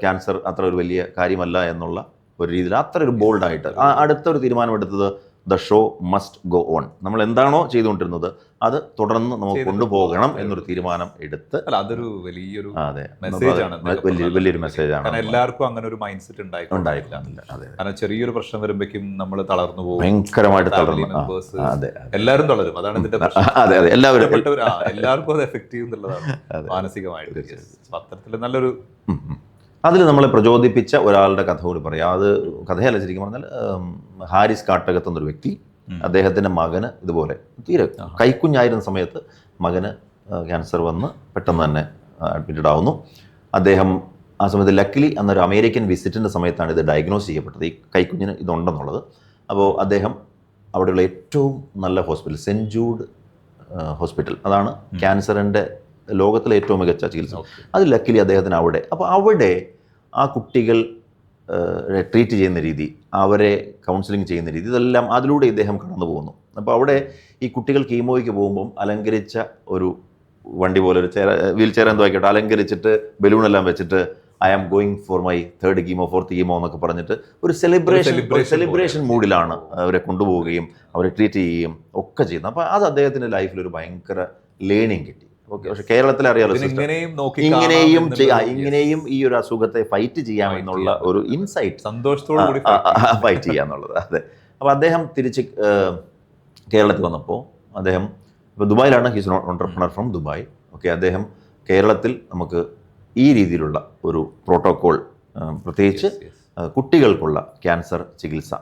Speaker 1: ക്യാൻസർ അത്ര ഒരു വലിയ കാര്യമല്ല എന്നുള്ള ഒരു രീതിയിൽ അത്ര ഒരു ബോൾഡായിട്ട് അടുത്തൊരു തീരുമാനമെടുത്തത്, the show must go on. നമ്മൾ എന്താണോ ചെയ്തുകൊണ്ടിരുന്നത് അത് തുടർന്ന് നമുക്ക് കൊണ്ടുപോകണം എന്നൊരു തീരുമാനം എടുത്ത്.
Speaker 2: അതൊരു വലിയൊരു
Speaker 1: വലിയൊരു മെസ്സേജാണ്.
Speaker 2: എല്ലാവർക്കും അങ്ങനെ ഒരു മൈൻഡ് സെറ്റ് ഉണ്ടായിട്ടില്ല. കാരണം ചെറിയൊരു പ്രശ്നം വരുമ്പോഴേക്കും നമ്മൾ തളർന്നു പോകും,
Speaker 1: ഭയങ്കരമായിട്ട് തളർന്നു.
Speaker 2: എല്ലാവരും തളരും, അതാണ് ഇതിന്റെ പ്രശ്നം. എല്ലാവർക്കും അത് എഫക്ട് ചെയ്യുന്നുള്ളതാണ് മാനസികമായിട്ട്. പത്രത്തിൽ നല്ലൊരു
Speaker 1: അതിൽ നമ്മളെ പ്രചോദിപ്പിച്ച ഒരാളുടെ കഥ കൂടി പറയാം. അത് കഥയല്ല, ശരിക്കും പറഞ്ഞാൽ ഹാരിസ് കാട്ടകത്ത് എന്നൊരു വ്യക്തി, അദ്ദേഹത്തിൻ്റെ മകന് ഇതുപോലെ തീരെ കൈക്കുഞ്ഞായിരുന്ന സമയത്ത് മകന് ക്യാൻസർ വന്ന് പെട്ടെന്ന് തന്നെ അഡ്മിറ്റഡ് ആവുന്നു. അദ്ദേഹം ആ സമയത്ത് ലക്കിലി അന്നൊരു അമേരിക്കൻ വിസിറ്റിൻ്റെ സമയത്താണ് ഇത് ഡയഗ്നോസ് ചെയ്യപ്പെട്ടത്, ഈ കൈക്കുഞ്ഞിന് ഇതുണ്ടെന്നുള്ളത്. അപ്പോൾ അദ്ദേഹം അവിടെയുള്ള ഏറ്റവും നല്ല ഹോസ്പിറ്റൽ, സെൻറ്റ് ജൂഡ് ഹോസ്പിറ്റൽ, അതാണ് ക്യാൻസറിൻ്റെ ലോകത്തിലെ ഏറ്റവും മികച്ച ചികിത്സ, അത് ലക്കിലി അദ്ദേഹത്തിന് അവിടെ. അപ്പോൾ അവിടെ ആ കുട്ടികൾ ട്രീറ്റ് ചെയ്യുന്ന രീതി, അവരെ കൗൺസിലിംഗ് ചെയ്യുന്ന രീതി, ഇതെല്ലാം അതിലൂടെ ഇദ്ദേഹം കടന്നു പോകുന്നു. അപ്പോൾ അവിടെ ഈ കുട്ടികൾ കീമോയ്ക്ക് പോകുമ്പം അലങ്കരിച്ച ഒരു വണ്ടി പോലെ ഒരു വീൽ ചെയർ എന്തോ ആയിക്കോട്ടെ അലങ്കരിച്ചിട്ട് ബലൂണെല്ലാം വെച്ചിട്ട് I am going for my 3rd chemo 4th chemo എന്നൊക്കെ പറഞ്ഞിട്ട് ഒരു സെലിബ്രേഷൻ മൂഡിലാണ് അവരെ കൊണ്ടുപോവുകയും അവരെ ട്രീറ്റ് ചെയ്യുകയും ഒക്കെ ചെയ്യുന്നത്. അപ്പോൾ അത് അദ്ദേഹത്തിൻ്റെ ലൈഫിൽ ഒരു ഭയങ്കര ലേണിംഗ് കിട്ടി. ഓക്കെ, പക്ഷെ കേരളത്തിൽ അറിയാലോ ഇങ്ങനെയും ഈ ഒരു അസുഖത്തെ ഫൈറ്റ് ചെയ്യാമെന്നുള്ള ഒരു ഇൻസൈറ്റ്,
Speaker 2: സന്തോഷത്തോടുകൂടി
Speaker 1: ഫൈറ്റ് ചെയ്യാന്നുള്ളത്. അതെ. അപ്പോൾ അദ്ദേഹം തിരിച്ച് കേരളത്തിൽ വന്നപ്പോൾ അദ്ദേഹം ഇപ്പോൾ ദുബായിലാണ്, he's entrepreneur from Dubai. Okay, അദ്ദേഹം കേരളത്തിൽ നമുക്ക് ഈ രീതിയിലുള്ള ഒരു പ്രോട്ടോക്കോൾ, പ്രത്യേകിച്ച് കുട്ടികൾക്കുള്ള ക്യാൻസർ ചികിത്സ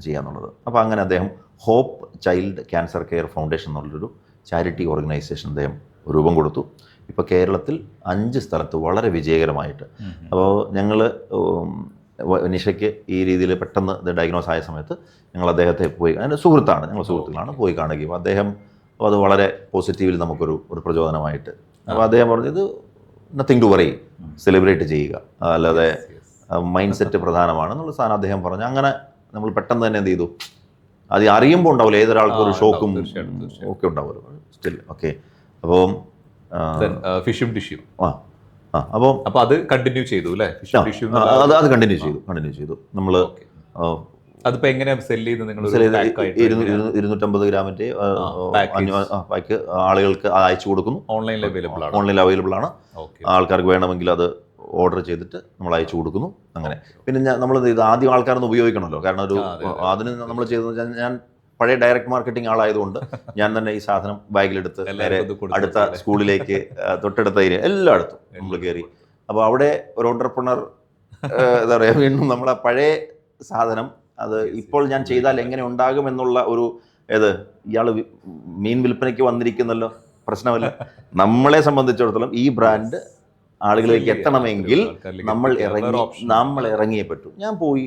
Speaker 1: ചെയ്യാന്നുള്ളത്. അപ്പോൾ അങ്ങനെ അദ്ദേഹം hope child cancer care foundation എന്നുള്ളൊരു ചാരിറ്റി ഓർഗനൈസേഷൻ അദ്ദേഹം രൂപം കൊടുത്തു. ഇപ്പോൾ കേരളത്തിൽ 5 സ്ഥലത്ത് വളരെ വിജയകരമായിട്ട്. അപ്പോൾ ഞങ്ങൾ നിഷയ്ക്ക് ഈ രീതിയിൽ പെട്ടെന്ന് ഇത് ഡയഗ്നോസ് ആയ സമയത്ത് ഞങ്ങൾ അദ്ദേഹത്തെ പോയി, അതിൻ്റെ സുഹൃത്താണ്, ഞങ്ങൾ സുഹൃത്തുക്കളാണ്, പോയി കാണുകയും അദ്ദേഹം അത് വളരെ പോസിറ്റീവിൽ നമുക്കൊരു പ്രചോദനമായിട്ട്. അപ്പോൾ അദ്ദേഹം പറഞ്ഞത് നത്തിങ് ടു വറി, സെലിബ്രേറ്റ് ചെയ്യുക, അല്ലാതെ മൈൻഡ് സെറ്റ് പ്രധാനമാണെന്നുള്ള സാധനം അദ്ദേഹം പറഞ്ഞു. അങ്ങനെ നമ്മൾ പെട്ടെന്ന് തന്നെ എന്ത് ചെയ്തു, അത് അറിയുമ്പോൾ ഉണ്ടാവില്ല, ഏതൊരാൾക്കും ഒരു ഷോക്കും ഒക്കെ ഉണ്ടാവുമല്ലോ സ്റ്റിൽ. ഓക്കെ, അപ്പോൾ
Speaker 2: ഫിഷും ടിഷ്യും
Speaker 1: അപ്പോൾ
Speaker 2: അത് കണ്ടിന്യൂ ചെയ്തു അല്ലേ?
Speaker 1: അത് കണ്ടിന്യൂ ചെയ്തു നമ്മൾ.
Speaker 2: അതിപ്പോ എങ്ങനെയാ സെല് ചെയ്ത് നിങ്ങൾ?
Speaker 1: 250 ഗ്രാമിന്റെ പാക്ക് ആളുകൾക്ക് അയച്ചു കൊടുക്കുന്നു.
Speaker 2: ഓൺലൈനിൽ
Speaker 1: അവൈലബിൾ ആണ്. ആൾക്കാർക്ക് വേണമെങ്കിൽ അത് ഓർഡർ ചെയ്തിട്ട് നമ്മൾ അയച്ചു കൊടുക്കുന്നു. അങ്ങനെ പിന്നെ നമ്മൾ ഇത് ആദ്യം ആൾക്കാരൊന്ന് ഉപയോഗിക്കണമല്ലോ, കാരണം അതിന് നമ്മൾ ചെയ്തത്, ഞാൻ പഴയ ഡയറക്റ്റ് മാർക്കറ്റിംഗ് ആളായതുകൊണ്ട് ഞാൻ തന്നെ ഈ സാധനം ബാഗിലെടുത്ത് നേരെ അടുത്ത സ്കൂളിലേക്ക്, തൊട്ടടുത്ത ഏരിയ എല്ലായിടത്തും നമ്മൾ കയറി. അപ്പോൾ അവിടെ ഒരു ഓൺട്രപ്രണർ എന്താ പറയുക, വീണ്ടും നമ്മളെ പഴയ സാധനം അത് ഇപ്പോൾ ഞാൻ ചെയ്താൽ എങ്ങനെ ഉണ്ടാകും എന്നുള്ള ഒരു ഇയാൾ മീൻ വിൽപ്പനയ്ക്ക് വന്നിരിക്കുന്നല്ലോ, പ്രശ്നമല്ല. നമ്മളെ സംബന്ധിച്ചിടത്തോളം ഈ ബ്രാൻഡ് ആളുകളിലേക്ക് എത്തണമെങ്കിൽ നമ്മൾ ഇറങ്ങിയേ പറ്റൂ. ഞാൻ പോയി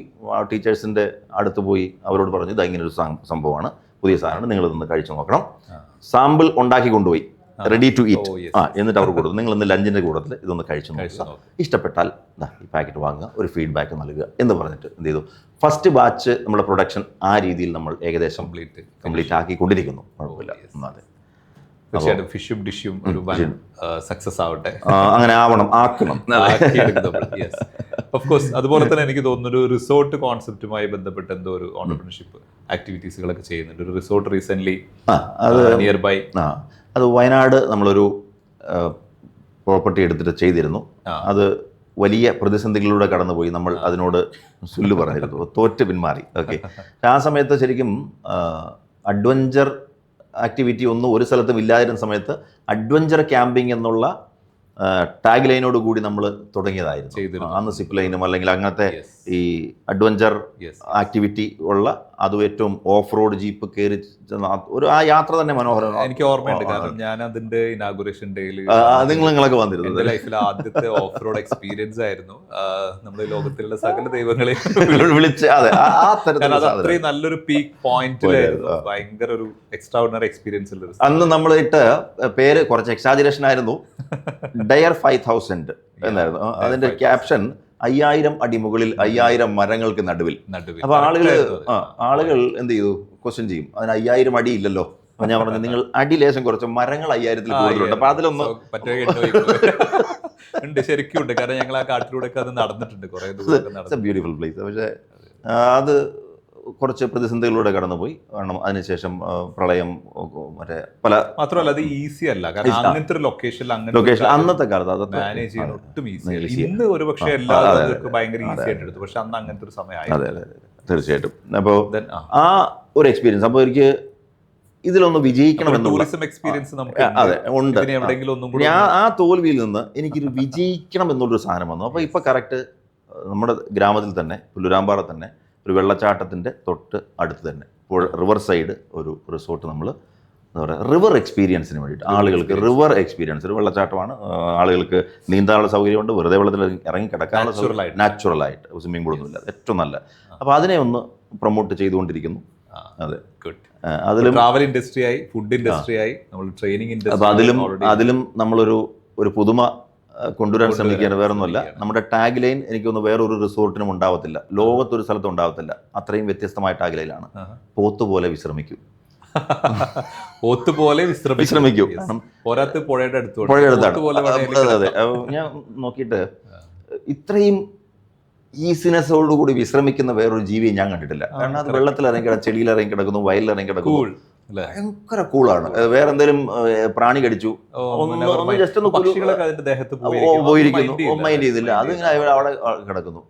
Speaker 1: ടീച്ചേഴ്സിൻ്റെ അടുത്ത് പോയി അവരോട് പറഞ്ഞു, ഇത് ഇങ്ങനൊരു സംഭവമാണ്, പുതിയ സാധനമാണ്, നിങ്ങൾ ഇതൊന്ന് കഴിച്ചു നോക്കണം. സാമ്പിൾ ഉണ്ടാക്കി കൊണ്ടുപോയി, റെഡി ടു ഈറ്റ്. എന്നിട്ട് അവർ കൊടുത്തു, നിങ്ങൾ ഇന്ന് ലഞ്ചിൻ്റെ കൂട്ടത്തിൽ ഇതൊന്ന് കഴിച്ചു നോക്കുക, ഇഷ്ടപ്പെട്ടാൽ ഈ പാക്കറ്റ് വാങ്ങുക, ഒരു ഫീഡ്ബാക്ക് നൽകുക എന്ന് പറഞ്ഞിട്ട് എന്ത് ചെയ്തു, ഫസ്റ്റ് ബാച്ച് നമ്മുടെ പ്രൊഡക്ഷൻ ആ രീതിയിൽ നമ്മൾ ഏകദേശം കംപ്ലീറ്റ് ആക്കിക്കൊണ്ടിരിക്കുന്നു. കുഴപ്പമില്ല. അതെ,
Speaker 2: തീർച്ചയായിട്ടും ഫിഷും ഡിഷും ഒരു സക്സസ് ആവട്ടെ,
Speaker 1: അങ്ങനെ ആക്കണം.
Speaker 2: Of course. അതുപോലെ തന്നെ എനിക്ക് തോന്നുന്നു ഒരു റിസോർട്ട് കോൺസെപ്റ്റുമായി ബന്ധപ്പെട്ട് എന്തോ ഒരു ഓണ്ടർപ്രണർഷിപ്പ് ആക്ടിവിറ്റീസുകളൊക്കെ ചെയ്യുന്നുണ്ട്. ഒരു റിസോർട്ട് റീസെന്റ് നിയർ ബൈ,
Speaker 1: അത് വയനാട് നമ്മളൊരു പ്രോപ്പർട്ടി എടുത്തിട്ട് ചെയ്തിരുന്നു. അത് വലിയ പ്രതിസന്ധികളിലൂടെ കടന്നുപോയി. നമ്മൾ അതിനോട് സുല്ല് പറഞ്ഞിരുന്നു, തോറ്റ് പിന്മാറി. ഓക്കെ, ആ സമയത്ത് ശരിക്കും അഡ്വഞ്ചർ ആക്ടിവിറ്റി ഒന്നും ഒരു സ്ഥലത്തും ഇല്ലാതിരുന്ന സമയത്ത് അഡ്വഞ്ചർ ക്യാമ്പിംഗ് എന്നുള്ള ടാഗ് ലൈനോട് കൂടി നമ്മൾ തുടങ്ങിയതായിരുന്നു. അന്ന് സിപ്പ് ലൈനും അല്ലെങ്കിൽ അങ്ങനത്തെ ഈ അഡ്വഞ്ചർ ആക്ടിവിറ്റി ഉള്ള, അതും ഏറ്റവും ഓഫ് റോഡ് ജീപ്പ് കയറി ആ യാത്ര തന്നെ മനോഹരമാണ്.
Speaker 2: എനിക്ക് ഓർമ്മയുണ്ട്, കാരണം ഞാൻ അതിന്റെ ഇനാഗുറേഷൻ ഡേയിൽ
Speaker 1: നിങ്ങളൊക്കെ വന്നിരുന്നത്
Speaker 2: ലൈഫിൽ ആദ്യത്തെ ഓഫ് റോഡ് എക്സ്പീരിയൻസ് ആയിരുന്നു. നമ്മുടെ ലോകത്തിലുള്ള സകല ദൈവങ്ങളെ
Speaker 1: വിളിച്ച്
Speaker 2: അത്രയും നല്ലൊരു പീക്ക് പോയിന്റിലായിരുന്നു. ഭയങ്കര ഒരു എക്സ്ട്രാ ഓർഡിനറി എക്സ്പീരിയൻസ് ഉള്ള.
Speaker 1: അന്ന് നമ്മൾ ഇട്ട പേര് കുറച്ച് എക്സാജറേഷൻ ആയിരുന്നു, ഡയർ 5000 എന്നായിരുന്നു. അതിന്റെ ക്യാപ്ഷൻ 5000 അടി മുകളിൽ 5000 മരങ്ങൾക്ക് നടുവിൽ. അപ്പൊ ആളുകൾ എന്ത് ചെയ്തു, ക്വസ്റ്റ്യൻ ചെയ്യും, അതിന് 5000 അടി ഇല്ലല്ലോ. അപ്പൊ ഞാൻ പറഞ്ഞു, നിങ്ങൾ അടി ലേശം കുറച്ച്, മരങ്ങൾ 5000-ൽ കൂടുതലുണ്ട്. അപ്പൊ അതിലൊന്ന്
Speaker 2: ഉണ്ട്, ശരിക്കും ഉണ്ട്. കാരണം ഞങ്ങൾ ആ കാട്ടിലൂടെ അത് നടന്നിട്ടുണ്ട്, കുറെ ദൂരം.
Speaker 1: Beautiful place. പക്ഷേ അത് കുറച്ച് പ്രതിസന്ധികളിലൂടെ കടന്നുപോയി. കാരണം അതിനുശേഷം പ്രളയം, മറ്റേ പല,
Speaker 2: മാത്രമല്ല അത് ഈസി അല്ല. കാരണം അങ്ങനത്തെ ഒരു ലൊക്കേഷൻ
Speaker 1: അന്നത്തെ കാലത്ത് അത്
Speaker 2: മാനേജ് ചെയ്യാൻ ഒട്ടും ഈസി അല്ല. ഇന്ന് ഒരു പക്ഷേ എല്ലാവർക്കും ഭയങ്കര ഈസി ആയിട്ട് എടുത്തു, പക്ഷെ അന്ന് അങ്ങനത്തെ ഒരു സമയമായി.
Speaker 1: അതെ, തീർച്ചയായിട്ടും. അപ്പോൾ ആ ഒരു എക്സ്പീരിയൻസ്, അപ്പോൾ എനിക്ക് ഇതിലൊന്ന് വിജയിക്കണമെന്നുള്ള
Speaker 2: ടൂറിസം എക്സ്പീരിയൻസ് നമുക്ക്
Speaker 1: ഉണ്ട്.
Speaker 2: ഞാൻ
Speaker 1: ആ തോൽവിയിൽ നിന്ന് എനിക്കൊരു വിജയിക്കണം എന്നുള്ളൊരു സാധനം വന്നു. അപ്പോൾ ഇപ്പൊ കറക്റ്റ് നമ്മുടെ ഗ്രാമത്തിൽ തന്നെ, പുല്ലൂരാമ്പാറ തന്നെ ഒരു വെള്ളച്ചാട്ടത്തിൻ്റെ തൊട്ട് അടുത്ത് തന്നെ റിവർ സൈഡ് ഒരു റിസോർട്ട് നമ്മൾ എന്താ പറയുക, റിവർ എക്സ്പീരിയൻസിന് വേണ്ടിയിട്ട് ആളുകൾക്ക് റിവർ എക്സ്പീരിയൻസ്, ഒരു വെള്ളച്ചാട്ടമാണ്, ആളുകൾക്ക് നീന്താനുള്ള സൗകര്യമുണ്ട്, വെറുതെ വെള്ളത്തിൽ ഇറങ്ങി കിടക്കാനുള്ള സൗകര്യം, നാച്ചുറലായിട്ട്, സ്വിമ്മിംഗ് പൂളൊന്നുമില്ല, ഏറ്റവും നല്ല. അപ്പോൾ അതിനെ ഒന്ന് പ്രൊമോട്ട് ചെയ്തുകൊണ്ടിരിക്കുന്നു. അതെ, അതിലും
Speaker 2: ട്രാവൽ ഇൻഡസ്ട്രിയായി, ഫുഡ് ഇൻഡസ്ട്രിയായി, നമ്മൾ ട്രെയിനിങ് ഇൻഡസ്ട്രി,
Speaker 1: അപ്പോൾ അതിലും നമ്മളൊരു പുതുമ കൊണ്ടുവരാൻ ശ്രമിക്കുകയാണ്. വേറൊന്നുമല്ല, നമ്മുടെ ടാഗ് ലൈൻ എനിക്കൊന്ന് വേറൊരു റിസോർട്ടിനും ഉണ്ടാവത്തില്ല, ലോകത്തൊരു സ്ഥലത്തും ഉണ്ടാവത്തില്ല. അത്രയും വ്യത്യസ്തമായ ടാഗ് ലൈനാണ്. പോത്തുപോലെ വിശ്രമിക്കൂ.
Speaker 2: പോത്തുപോലെ
Speaker 1: വിശ്രമിക്കൂ.
Speaker 2: പോരാത്ത് പുഴയുടെ അടുത്ത്,
Speaker 1: അതെ. ഞാൻ നോക്കിയിട്ട് ഇത്രയും ഈസിനെസ്സോടുകൂടി വിശ്രമിക്കുന്ന വേറൊരു ജീവിയെ ഞാൻ കണ്ടിട്ടില്ല. കാരണം അത് വെള്ളത്തിൽ ഇറങ്ങി കിടക്കും, ചെടിയിൽ ഇറങ്ങി കിടക്കുന്നു, വയലിൽ ഇറങ്ങി കിടക്കുന്നു. ഭയങ്കര കൂളാണ്. വേറെ എന്തെങ്കിലും പ്രാണി കടിച്ചു ജസ്റ്റ് ഒന്ന് പോയിരിക്കുന്നു, മൈൻഡ് ചെയ്തില്ല, അതിങ്ങനെ അവിടെ കിടക്കുന്നു.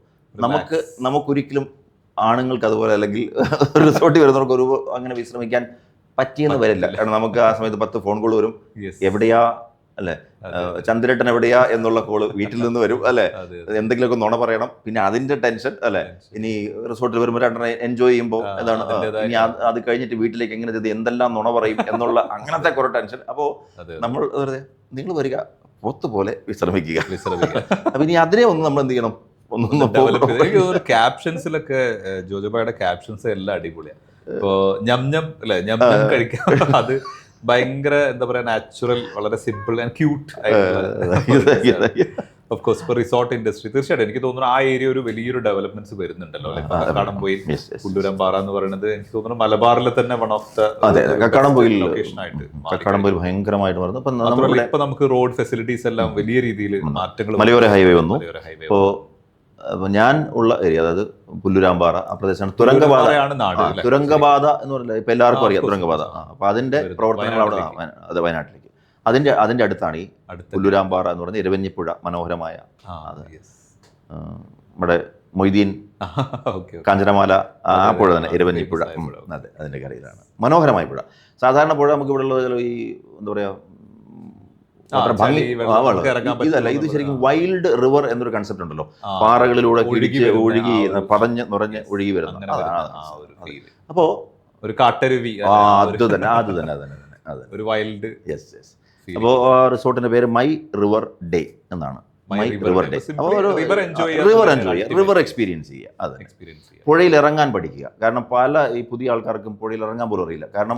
Speaker 1: നമുക്കൊരിക്കലും ആണുങ്ങൾക്ക് അതുപോലെ, അല്ലെങ്കിൽ റിസോർട്ടിൽ വരുന്നവർക്ക് ഒരു അങ്ങനെ വിശ്രമിക്കാൻ പറ്റിയെന്ന് വരില്ല. കാരണം നമുക്ക് ആ സമയത്ത് 10 ഫോൺ കോൾ വരും. എവിടെയാ അല്ലെ, ചന്ദ്രേട്ടൻ എവിടെയാ എന്നുള്ള കോള് വീട്ടിൽ നിന്ന് വരും അല്ലെ, എന്തെങ്കിലുമൊക്കെ നുണ പറയണം, പിന്നെ അതിന്റെ ടെൻഷൻ അല്ലെ. ഇനി റിസോർട്ടിൽ വരുമ്പോൾ രണ്ടെണ്ണം എൻജോയ് ചെയ്യുമ്പോൾ എന്താണ്, ഇനി അത് കഴിഞ്ഞിട്ട് വീട്ടിലേക്ക് എങ്ങനെ ചെയ്ത് എന്തെല്ലാം നുണ പറയും എന്നുള്ള അങ്ങനത്തെ കുറെ ടെൻഷൻ. അപ്പോൾ നമ്മൾ വെറുതെ നിങ്ങൾ വരിക, പോത്ത് പോലെ വിശ്രമിക്കുക. അപ്പൊ ഇനി അതിനെ ഒന്ന് നമ്മൾ എന്ത് ചെയ്യണം,
Speaker 2: ക്യാപ്ഷൻസിലൊക്കെ ജോജോബായുടെ ക്യാപ്ഷൻസ് എല്ലാം അടിപൊളിയാണ്. ഇപ്പോ ഞം അല്ലെ, ഞം കഴിക്കാം, അത് ഭയങ്കര എന്താ പറയാ നാച്ചുറൽ, വളരെ സിമ്പിൾ ആൻഡ് ക്യൂട്ട് ആയിട്ടുള്ള. ഓഫ് കോഴ്സ് ഇപ്പൊ റിസോർട്ട് ഇൻഡസ്ട്രി തീർച്ചയായിട്ടും എനിക്ക് തോന്നുന്നു ആ ഏരിയ ഒരു വലിയൊരു ഡെവലപ്മെന്റ്സ് വരുന്നുണ്ടല്ലോ. കക്കാടംപൊയിൽ പുല്ലൂരംപാറ എന്ന് പറയുന്നത് എനിക്ക് തോന്നുന്നു മലബാറിലെ തന്നെ വൺ ഓഫ് ദ ലൊക്കേഷൻ ആയിട്ട്
Speaker 1: ഭയങ്കരമായിട്ട് പറഞ്ഞു.
Speaker 2: ഇപ്പൊ നമുക്ക് റോഡ് ഫെസിലിറ്റീസ് എല്ലാം വലിയ രീതിയിൽ മാറ്റങ്ങൾ,
Speaker 1: മലയോര ഹൈവേ വന്നു. ഇപ്പോ ഞാൻ ഉള്ള ഏരിയ, അതായത് പുല്ലുരാമ്പാറ ആ പ്രദേശമാണ്. തുരങ്കപാത എന്ന് പറഞ്ഞാൽ ഇപ്പൊ എല്ലാവർക്കും അറിയാം തുരങ്കപാത. അപ്പൊ അതിന്റെ പ്രവർത്തനങ്ങൾ അവിടെ, അത് വയനാട്ടിലേക്ക്, അതിന്റെ അടുത്താണ് ഈ പുല്ലുരാമ്പാറ എന്ന് പറഞ്ഞ ഇരവഞ്ഞിപ്പുഴ, മനോഹരമായ നമ്മുടെ മൊയ്തീൻ കാഞ്ചനമാല ആ പുഴ തന്നെ, ഇരവഞ്ഞിപ്പുഴ. അതെ, അതിന്റെ കരയിലാണ്. മനോഹരമായ പുഴ. സാധാരണ പുഴ നമുക്ക് ഇവിടെ ഉള്ള ഈ എന്താ പറയാ ഭംഗി ഇതല്ല, ഇത് ശരിക്കും വൈൽഡ് റിവർ എന്നൊരു കൺസെപ്റ്റ് ഉണ്ടല്ലോ. പാറകളിലൂടെ ഒഴുകി പതഞ്ഞ് നിറഞ്ഞ് ഒഴുകി വരുന്ന, അപ്പോ
Speaker 2: ഒരു കാട്ടരുവി,
Speaker 1: അത് തന്നെ
Speaker 2: ഒരു വൈൽഡ്.
Speaker 1: അപ്പോ റിസോർട്ടിന്റെ പേര് മൈ റിവർ ഡേ എന്നാണ്. റിവർ എക്സ്പീരിയൻസ് ചെയ്യുക. അതെ, പുഴയിൽ ഇറങ്ങാൻ പഠിക്കുക. കാരണം പല ഈ പുതിയ ആൾക്കാർക്കും പുഴയിൽ ഇറങ്ങാൻ പോലും അറിയില്ല. കാരണം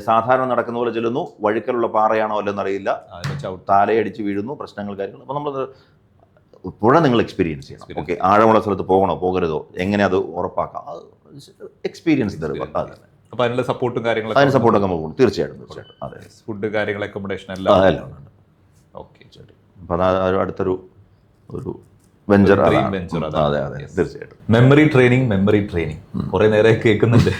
Speaker 1: സാധാരണ നടക്കുന്ന പോലെ ചെല്ലുന്നു, വഴുക്കലുള്ള പാറയാണോ അല്ലെന്ന് അറിയില്ല, താലയടിച്ച് വീഴുന്നു, പ്രശ്നങ്ങൾ, കാര്യങ്ങൾ. അപ്പോൾ നമ്മൾ പുഴ നിങ്ങൾ എക്സ്പീരിയൻസ് ചെയ്യണം. ഓക്കെ, ആഴമുള്ള സ്ഥലത്ത് പോകണോ പോകരുതോ, എങ്ങനെ അത് ഉറപ്പാക്കാം, എക്സ്പീരിയൻസ് റിവർ. അതെ,
Speaker 2: അപ്പോൾ അതിനുള്ള സപ്പോർട്ടും കാര്യങ്ങളൊക്കെ,
Speaker 1: അതിന് സപ്പോർട്ടൊക്കെ പോകും. തീർച്ചയായിട്ടും. അതെ,
Speaker 2: ഫുഡ് കാര്യങ്ങൾ, അക്കോമഡേഷൻ എല്ലാം. ഓക്കെ,
Speaker 1: അപ്പം അത് അടുത്തൊരു വെഞ്ചർ.
Speaker 2: അതെ,
Speaker 1: തീർച്ചയായിട്ടും.
Speaker 2: മെമ്മറി ട്രെയിനിങ് കുറെ നേരെ കേൾക്കുന്നുണ്ട്.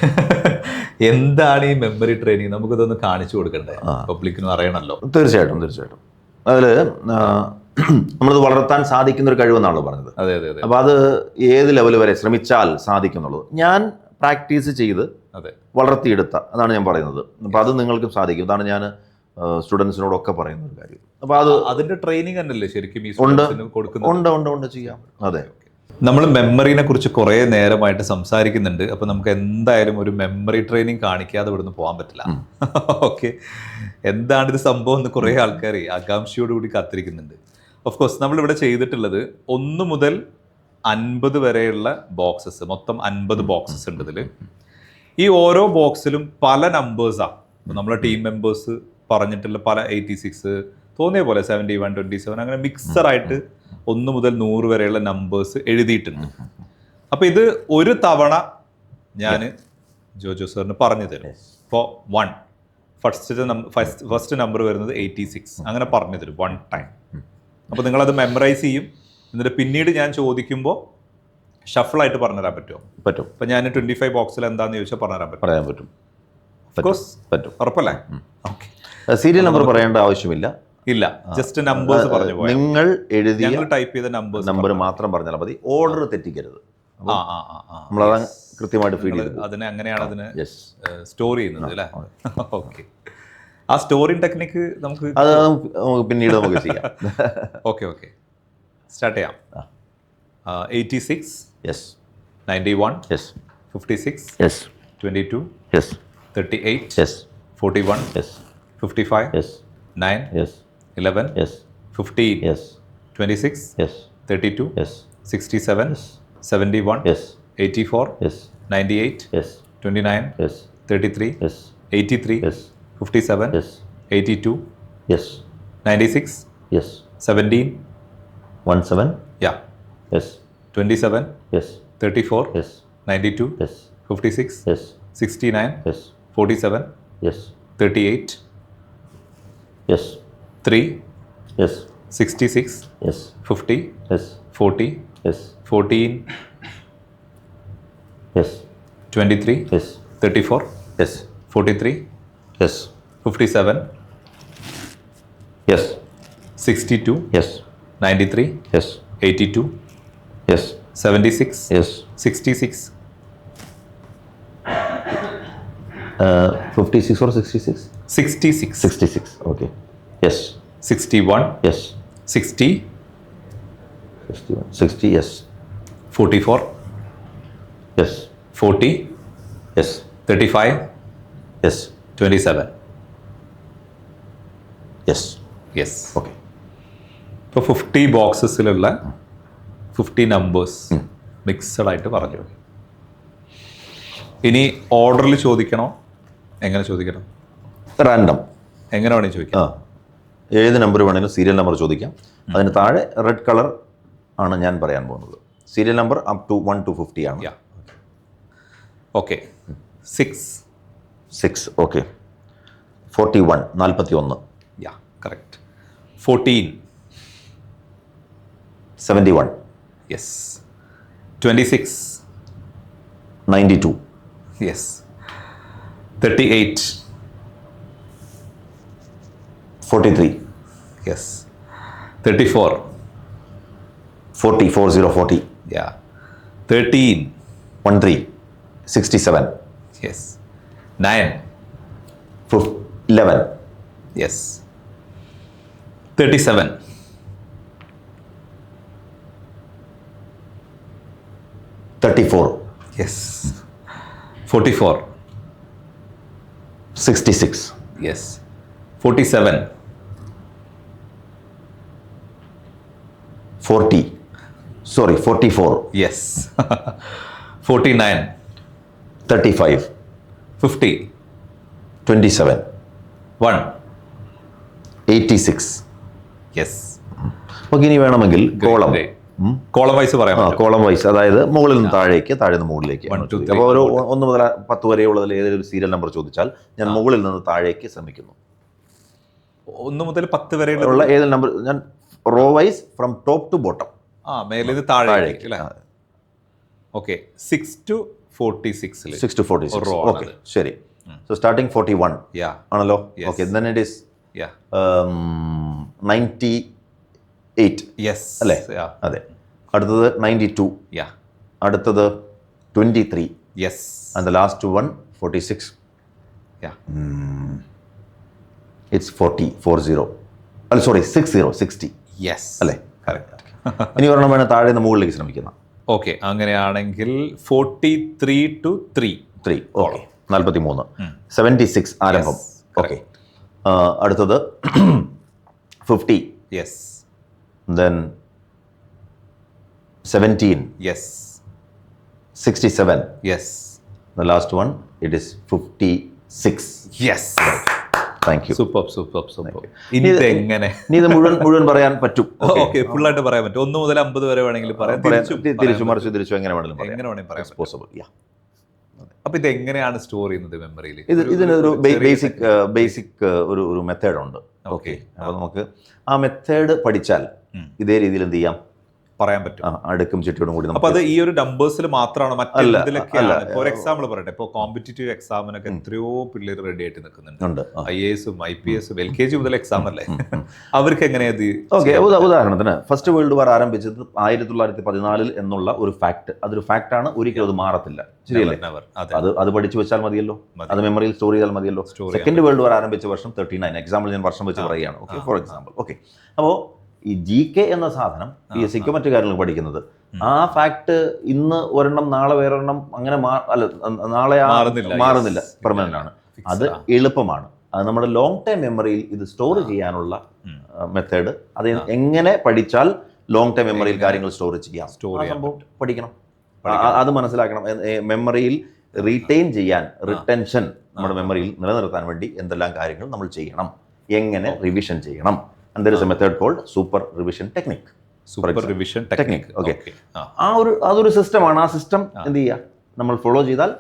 Speaker 2: എന്താണ് ഈ മെമ്മറി ട്രെയിനിങ്? നമുക്കിതൊന്ന് കാണിച്ചു കൊടുക്കണ്ടേ, പബ്ലിക്കിനും അറിയണമല്ലോ.
Speaker 1: തീർച്ചയായിട്ടും. അതിൽ നമ്മളത് വളർത്താൻ സാധിക്കുന്ന ഒരു കഴിവെന്നാണല്ലോ പറഞ്ഞത്.
Speaker 2: അതെ.
Speaker 1: അപ്പൊ അത് ഏത് ലെവൽ വരെ ശ്രമിച്ചാൽ സാധിക്കുന്നുള്ളത് ഞാൻ പ്രാക്ടീസ് ചെയ്ത് വളർത്തിയെടുത്ത, അതാണ് ഞാൻ പറയുന്നത്. അപ്പൊ അത് നിങ്ങൾക്കും സാധിക്കും. അതാണ് ഞാൻ സ്റ്റുഡൻസിനോടൊക്കെ പറയുന്ന ഒരു കാര്യം. അപ്പൊ
Speaker 2: അതിന്റെ ട്രെയിനിങ് തന്നെയല്ലേ ശരിക്കും
Speaker 1: ഉണ്ട് ചെയ്യാം. അതെ,
Speaker 2: നമ്മൾ മെമ്മറിനെ കുറിച്ച് കുറേ നേരമായിട്ട് സംസാരിക്കുന്നുണ്ട്. അപ്പോൾ നമുക്ക് എന്തായാലും ഒരു മെമ്മറി ട്രെയിനിങ് കാണിക്കാതെ ഇവിടുന്ന് പോകാൻ പറ്റില്ല. ഓക്കെ, എന്താണിത് സംഭവം എന്ന് കുറേ ആൾക്കാർ ആകാംക്ഷയോടുകൂടി കാത്തിരിക്കുന്നുണ്ട്. ഓഫ് കോഴ്സ് നമ്മളിവിടെ ചെയ്തിട്ടുള്ളത് 1 മുതൽ 50 വരെയുള്ള ബോക്സസ്, മൊത്തം 50 ബോക്സസ് ഉണ്ട് ഇതിൽ. ഈ ഓരോ ബോക്സിലും പല നമ്പേഴ്സാണ്. നമ്മളെ ടീം മെമ്പേഴ്സ് പറഞ്ഞിട്ടുള്ള പല 86 തോന്നിയ പോലെ 71, 27 അങ്ങനെ മിക്സറായിട്ട് 1 മുതൽ 100 വരെയുള്ള നമ്പേഴ്സ് എഴുതിയിട്ടുണ്ട്. അപ്പോൾ ഇത് ഒരു തവണ ഞാൻ ജോജോ സാറിന് പറഞ്ഞു തരും. ഇപ്പോൾ 1 ഫസ്റ്റ് നമ്പർ വരുന്നത് 86 അങ്ങനെ പറഞ്ഞു തരും 1 ടൈം. അപ്പോൾ നിങ്ങളത് മെമ്മറൈസ് ചെയ്യും. എന്നിട്ട് പിന്നീട് ഞാൻ ചോദിക്കുമ്പോൾ ഷഫിളായിട്ട് പറഞ്ഞുതരാൻ പറ്റും. ഇപ്പം ഞാൻ 25 ബോക്സിൽ എന്താന്ന് ചോദിച്ചാൽ പറയാൻ പറ്റും. ഉറപ്പല്ലേ? ഓക്കെ,
Speaker 1: സീരിയൽ നമ്പർ പറയേണ്ട ആവശ്യമില്ല.
Speaker 2: ഇല്ല, ജസ്റ്റ് നമ്പേഴ്സ് പറഞ്ഞു പോയാൽ
Speaker 1: നിങ്ങൾ എഴുതി
Speaker 2: ടൈപ്പ് ചെയ്ത
Speaker 1: നമ്പർ മാത്രം പറഞ്ഞാൽ മതി. ഓർഡർ തെറ്റിക്കരുത്. നമ്മളത് കൃത്യമായിട്ട് ഫീഡ് ചെയ്ത്
Speaker 2: അതിനെ അങ്ങനെയാണ് അതിന് സ്റ്റോർ ചെയ്യുന്നത് അല്ലേ? ഓക്കെ, ആ സ്റ്റോറിംഗ് ടെക്നിക്ക് നമുക്ക്
Speaker 1: പിന്നീട് നമുക്ക് ചെയ്യാം.
Speaker 2: ഓക്കെ, സ്റ്റാർട്ട് ചെയ്യാം. 86,
Speaker 1: yes,
Speaker 2: 91,
Speaker 1: yes,
Speaker 2: 56,
Speaker 1: yes,
Speaker 2: 22,
Speaker 1: yes,
Speaker 2: 38,
Speaker 1: yes,
Speaker 2: 41,
Speaker 1: yes,
Speaker 2: 55,
Speaker 1: yes,
Speaker 2: 9,
Speaker 1: yes,
Speaker 2: 11,
Speaker 1: yes,
Speaker 2: 15,
Speaker 1: yes,
Speaker 2: 26,
Speaker 1: yes,
Speaker 2: 32,
Speaker 1: yes,
Speaker 2: 67,
Speaker 1: yes,
Speaker 2: 71,
Speaker 1: yes,
Speaker 2: 84,
Speaker 1: yes,
Speaker 2: 98,
Speaker 1: yes,
Speaker 2: 29,
Speaker 1: yes,
Speaker 2: 33,
Speaker 1: yes,
Speaker 2: 83,
Speaker 1: yes,
Speaker 2: 57,
Speaker 1: yes,
Speaker 2: 82,
Speaker 1: yes,
Speaker 2: 96,
Speaker 1: yes,
Speaker 2: 17,
Speaker 1: 17.
Speaker 2: Yeah.
Speaker 1: Yes.
Speaker 2: 27,
Speaker 1: Yes.
Speaker 2: 34,
Speaker 1: Yes.
Speaker 2: 92,
Speaker 1: Yes.
Speaker 2: 56,
Speaker 1: Yes.
Speaker 2: 69,
Speaker 1: Yes.
Speaker 2: 47,
Speaker 1: Yes.
Speaker 2: 38,
Speaker 1: Yes.
Speaker 2: 3,
Speaker 1: Yes.
Speaker 2: 66,
Speaker 1: Yes.
Speaker 2: 50,
Speaker 1: Yes.
Speaker 2: 40,
Speaker 1: Yes.
Speaker 2: 14,
Speaker 1: Yes.
Speaker 2: 23,
Speaker 1: Yes.
Speaker 2: 34,
Speaker 1: Yes.
Speaker 2: 43,
Speaker 1: Yes.
Speaker 2: 57,
Speaker 1: Yes.
Speaker 2: 62,
Speaker 1: Yes.
Speaker 2: 93,
Speaker 1: Yes.
Speaker 2: 82,
Speaker 1: Yes.
Speaker 2: 76,
Speaker 1: Yes.
Speaker 2: 66,
Speaker 1: 56 or 66?
Speaker 2: 66,
Speaker 1: 66. Okay. Yes.
Speaker 2: 61,
Speaker 1: Yes.
Speaker 2: 60,
Speaker 1: 61. 60. Yes.
Speaker 2: 44,
Speaker 1: Yes.
Speaker 2: 40,
Speaker 1: Yes.
Speaker 2: 35,
Speaker 1: Yes.
Speaker 2: 27.
Speaker 1: Yes.
Speaker 2: Yes.
Speaker 1: Okay.
Speaker 2: ഇപ്പോൾ 50 ബോക്സസിലുള്ള 50 numbers mixed ആയിട്ട് പറഞ്ഞു. ഇനി ഓർഡറിൽ ചോദിക്കണോ, എങ്ങനെ ചോദിക്കണം?
Speaker 1: Random.
Speaker 2: എങ്ങനെ വേണമെങ്കിൽ ചോദിക്കാം.
Speaker 1: ഏത് നമ്പർ വേണമെങ്കിലും സീരിയൽ നമ്പർ ചോദിക്കാം. അതിന് താഴെ റെഡ് കളർ ആണ് ഞാൻ പറയാൻ പോകുന്നത്. Serial number up to 1 to 50 ആണ്.
Speaker 2: Okay. 6.
Speaker 1: 6. Okay. 41. 41.
Speaker 2: Yeah, correct. 14.
Speaker 1: 71.
Speaker 2: Yes. 26.
Speaker 1: 92.
Speaker 2: Yes. 38.
Speaker 1: 43.
Speaker 2: Yes. 34.
Speaker 1: 40. 40.
Speaker 2: Yeah. 13.
Speaker 1: 13. 67.
Speaker 2: Yes. 9.
Speaker 1: 11.
Speaker 2: Yes. 37.
Speaker 1: 34.
Speaker 2: Yes. 44.
Speaker 1: 66.
Speaker 2: Yes. 47.
Speaker 1: 40. Sorry, 44.
Speaker 2: Yes. 49.
Speaker 1: 35.
Speaker 2: 50.
Speaker 1: 27.
Speaker 2: 1.
Speaker 1: 86.
Speaker 2: Yes.
Speaker 1: നമുക്ക് ഇനി വേണമെങ്കിൽ കോളം
Speaker 2: കോളം വൈസ് പറയാം.
Speaker 1: കോളം വൈസ്, അതായത് മുകളിൽ നിന്ന് താഴേക്ക്, താഴെ നിന്ന് മുകളിലേക്ക്.
Speaker 2: 1, 2, 3.
Speaker 1: അപ്പോൾ ഒരു 1 മുതൽ 10 വരെയുള്ളതിൽ ഏതൊരു സീരിയൽ നമ്പർ ചോദിച്ചാൽ ഞാൻ മുകളിൽ നിന്ന് താഴേക്ക് ശ്രമിക്കുന്നു.
Speaker 2: 1 മുതൽ 10 വരെ
Speaker 1: ഉള്ള ഏത് നമ്പർ ഞാൻ row wise from top to bottom.
Speaker 2: മേലിൽ നിന്ന് താഴേക്ക് അല്ലേ? ഓക്കെ. 6 to 46.
Speaker 1: 6 to 46. ഓക്കെ, ശരി. സോ സ്റ്റാർട്ടിങ് 41 ആണല്ലോ. ഓക്കെ, then it is 98 അല്ലേ? അതെ. അടുത്തത് 92. അടുത്തത് 23.
Speaker 2: Yes.
Speaker 1: And the last one 46. It's 40. അല്ല, സോറി, 60.
Speaker 2: യെസ്
Speaker 1: അല്ലേ?
Speaker 2: കറക്റ്റ്.
Speaker 1: ഇനി ഒരെണ്ണം വേണം താഴെ നിന്ന് മുകളിലേക്ക് ശ്രമിക്കുന്ന.
Speaker 2: ഓക്കെ, അങ്ങനെയാണെങ്കിൽ 43 to 3.
Speaker 1: ഓക്കെ. 43. 76 ആരംഭം. ഓക്കെ. അടുത്തത് 50.
Speaker 2: Yes.
Speaker 1: Then 17.
Speaker 2: Yes.
Speaker 1: 67.
Speaker 2: Yes.
Speaker 1: The last one, it is 56.
Speaker 2: Yes.
Speaker 1: Thank you.
Speaker 2: Super. ഇനി എങ്ങനെ
Speaker 1: നീ ഇത് മുഴുവൻ പറയാൻ പറ്റും.
Speaker 2: ഓക്കെ, ഫുള്ളായിട്ട് പറയാൻ പറ്റും. 1 മുതൽ 50 വരെ വേണമെങ്കിൽ പറയാം.
Speaker 1: തിരിച്ചു മറിച്ചു എങ്ങനെ വേണമെങ്കിലും
Speaker 2: പറയാം.
Speaker 1: പോസിബിൾ.
Speaker 2: അപ്പൊ ഇത് എങ്ങനെയാണ് സ്റ്റോർ ചെയ്യുന്നത് മെമ്മറിയിൽ?
Speaker 1: ഇതിനൊരു ബേസിക് ഒരു മെത്തേഡ് ഉണ്ട്. ഓക്കെ, അപ്പോൾ നമുക്ക് ആ മെത്തേഡ് പഠിച്ചാൽ ഇതേ രീതിയിൽ എന്ത് ചെയ്യാം,
Speaker 2: പറയാൻ പറ്റും.
Speaker 1: അടുക്കും ചിട്ടയോടും കൂടി.
Speaker 2: അപ്പൊ അത് ഈ ഒരു നമ്പേഴ്സിൽ മാത്രമാണ്? മറ്റെന്തിലൊക്കെയാണ്? ഫോർ എക്സാമ്പിൾ പറയട്ടെ, ഇപ്പൊ കോമ്പറ്റേറ്റീവ് എക്സാമിനൊക്കെ എത്രയോ പിള്ളേർ റെഡി ആയിട്ട് നിൽക്കുന്നുണ്ട്. IAS ഉം IPS LKG മുതൽ എക്സാം അല്ലേ? അവർക്ക് എങ്ങനെയാ?
Speaker 1: ഓക്കെ, ഉദാഹരണത്തിന് ഫസ്റ്റ് വേൾഡ് വാർ ആരംഭിച്ചത് 1914 എന്നുള്ള ഒരു ഫാക്ട്, അതൊരു ഫാക്ടാണ്. ഒരിക്കലും അത് മാറത്തില്ല. ശരിയല്ലേ? അത് പഠിച്ചു വെച്ചാൽ മതിയല്ലോ, അത് മെമ്മറിയിൽ സ്റ്റോർ ചെയ്താൽ മതിയല്ലോ. സെക്കൻഡ് വേൾഡ് വാർ ആരംഭിച്ച വർഷം 39. എക്സാമ്പിൾ ഞാൻ വർഷം വെച്ച് പറയുകയാണ്. Okay, for example. ഓക്കെ, അപ്പോൾ ഈ GK എന്ന സാധനം PSCക്കോ മറ്റു കാര്യങ്ങൾ പഠിക്കുന്നത്, ആ ഫാക്ട് ഇന്ന് ഒരെണ്ണം നാളെ വേറൊരെണ്ണം അങ്ങനെ നാളെ മാറുന്നില്ല, പെർമനന്റ് ആണ്. അത് എളുപ്പമാണ്. അത് നമ്മുടെ ലോങ് ടൈം മെമ്മറിയിൽ ഇത് സ്റ്റോർ ചെയ്യാനുള്ള മെത്തേഡ്. അത് എങ്ങനെ പഠിച്ചാൽ ലോങ് ടൈം മെമ്മറിയിൽ കാര്യങ്ങൾ സ്റ്റോർ ചെയ്യാം, സംഭവം പഠിക്കണം, അത് മനസ്സിലാക്കണം. മെമ്മറിയിൽ റീറ്റെയിൻ ചെയ്യാൻ, റിട്ടൻഷൻ നമ്മുടെ മെമ്മറിയിൽ നിലനിർത്താൻ വേണ്ടി എന്തെല്ലാം കാര്യങ്ങൾ നമ്മൾ ചെയ്യണം, എങ്ങനെ റിവിഷൻ ചെയ്യണം. And there is a method called super revision technique.
Speaker 2: Super revision technique.
Speaker 1: Okay, അതൊരു സിസ്റ്റമാണ്. ആ സിസ്റ്റം എന്ത് ചെയ്യുക, നമ്മൾ ഫോളോ ചെയ്താൽ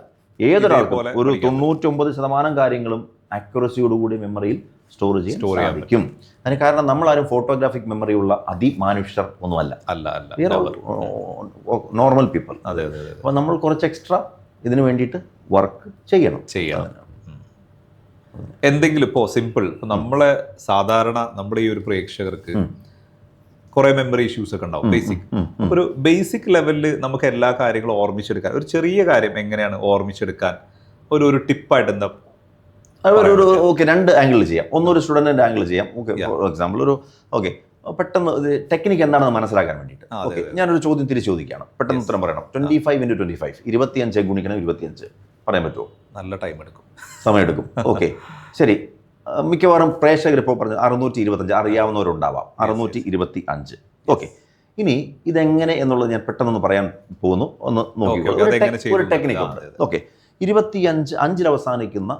Speaker 1: ഏതൊരാൾക്കും ഒരു 99% കാര്യങ്ങളും ആക്യുറസിയോടുകൂടി മെമ്മറിയിൽ സ്റ്റോർ ചെയ്യാൻ സാധിക്കും. അതിന് കാരണം നമ്മളാരും ഫോട്ടോഗ്രാഫിക് മെമ്മറി ഉള്ള അതിമാനുഷ്യർ ഒന്നുമല്ല, നോർമൽ പീപ്പിൾ. അപ്പോൾ നമ്മൾ കുറച്ച് എക്സ്ട്രാ ഇതിനു വേണ്ടിയിട്ട് വർക്ക് ചെയ്യണം.
Speaker 2: എന്തെങ്കിലും ഇപ്പോൾ സിമ്പിൾ, നമ്മളെ സാധാരണ നമ്മുടെ ഈ ഒരു പ്രേക്ഷകർക്ക് കുറെ മെമ്മറി ഇഷ്യൂസ് ഒക്കെ ഉണ്ടാവും. ഒരു ബേസിക് ലെവലിൽ നമുക്ക് എല്ലാ കാര്യങ്ങളും ഓർമ്മിച്ചെടുക്കാൻ, ഒരു ചെറിയ കാര്യം എങ്ങനെയാണ് ഓർമ്മിച്ചെടുക്കാൻ ഒരു ടിപ്പായിട്ട് എന്താ?
Speaker 1: ഓക്കെ, രണ്ട് ആംഗിൾ ചെയ്യാം. ഒന്നൊരു സ്റ്റുഡൻറ്റിൻ്റെ ആംഗിൾ ചെയ്യാം. ഓക്കെ, ഫോർ എക്സാമ്പിൾ പെട്ടെന്ന് ടെക്നിക്ക് എന്താണെന്ന് മനസ്സിലാക്കാൻ വേണ്ടിയിട്ട്. ഓക്കെ, ഞാനൊരു ചോദ്യം തിരിച്ചു ചോദിക്കുകയാണ്, പെട്ടെന്ന് ഉത്തരം പറയണം. 25 × 25 25 ഗുണിക്കണം 25 പറയാൻ പറ്റുമോ?
Speaker 2: നല്ല ടൈം എടുക്കും,
Speaker 1: സമയമെടുക്കും. ഓക്കെ, ശരി. മിക്കവാറും പ്രേക്ഷകർ ഇപ്പോൾ പറഞ്ഞു 625 അറിയാവുന്നവരുണ്ടാവാം. 625. ഓക്കെ, ഇനി ഇതെങ്ങനെ എന്നുള്ളത് ഞാൻ പെട്ടെന്നൊന്ന് പറയാൻ പോകുന്നു, ഒന്ന് നോക്കിക്കോളൂ. ഒരു ടെക്നിക്ക് ഉണ്ട്. ഓക്കെ, 25 5-ൽ അവസാനിക്കുന്ന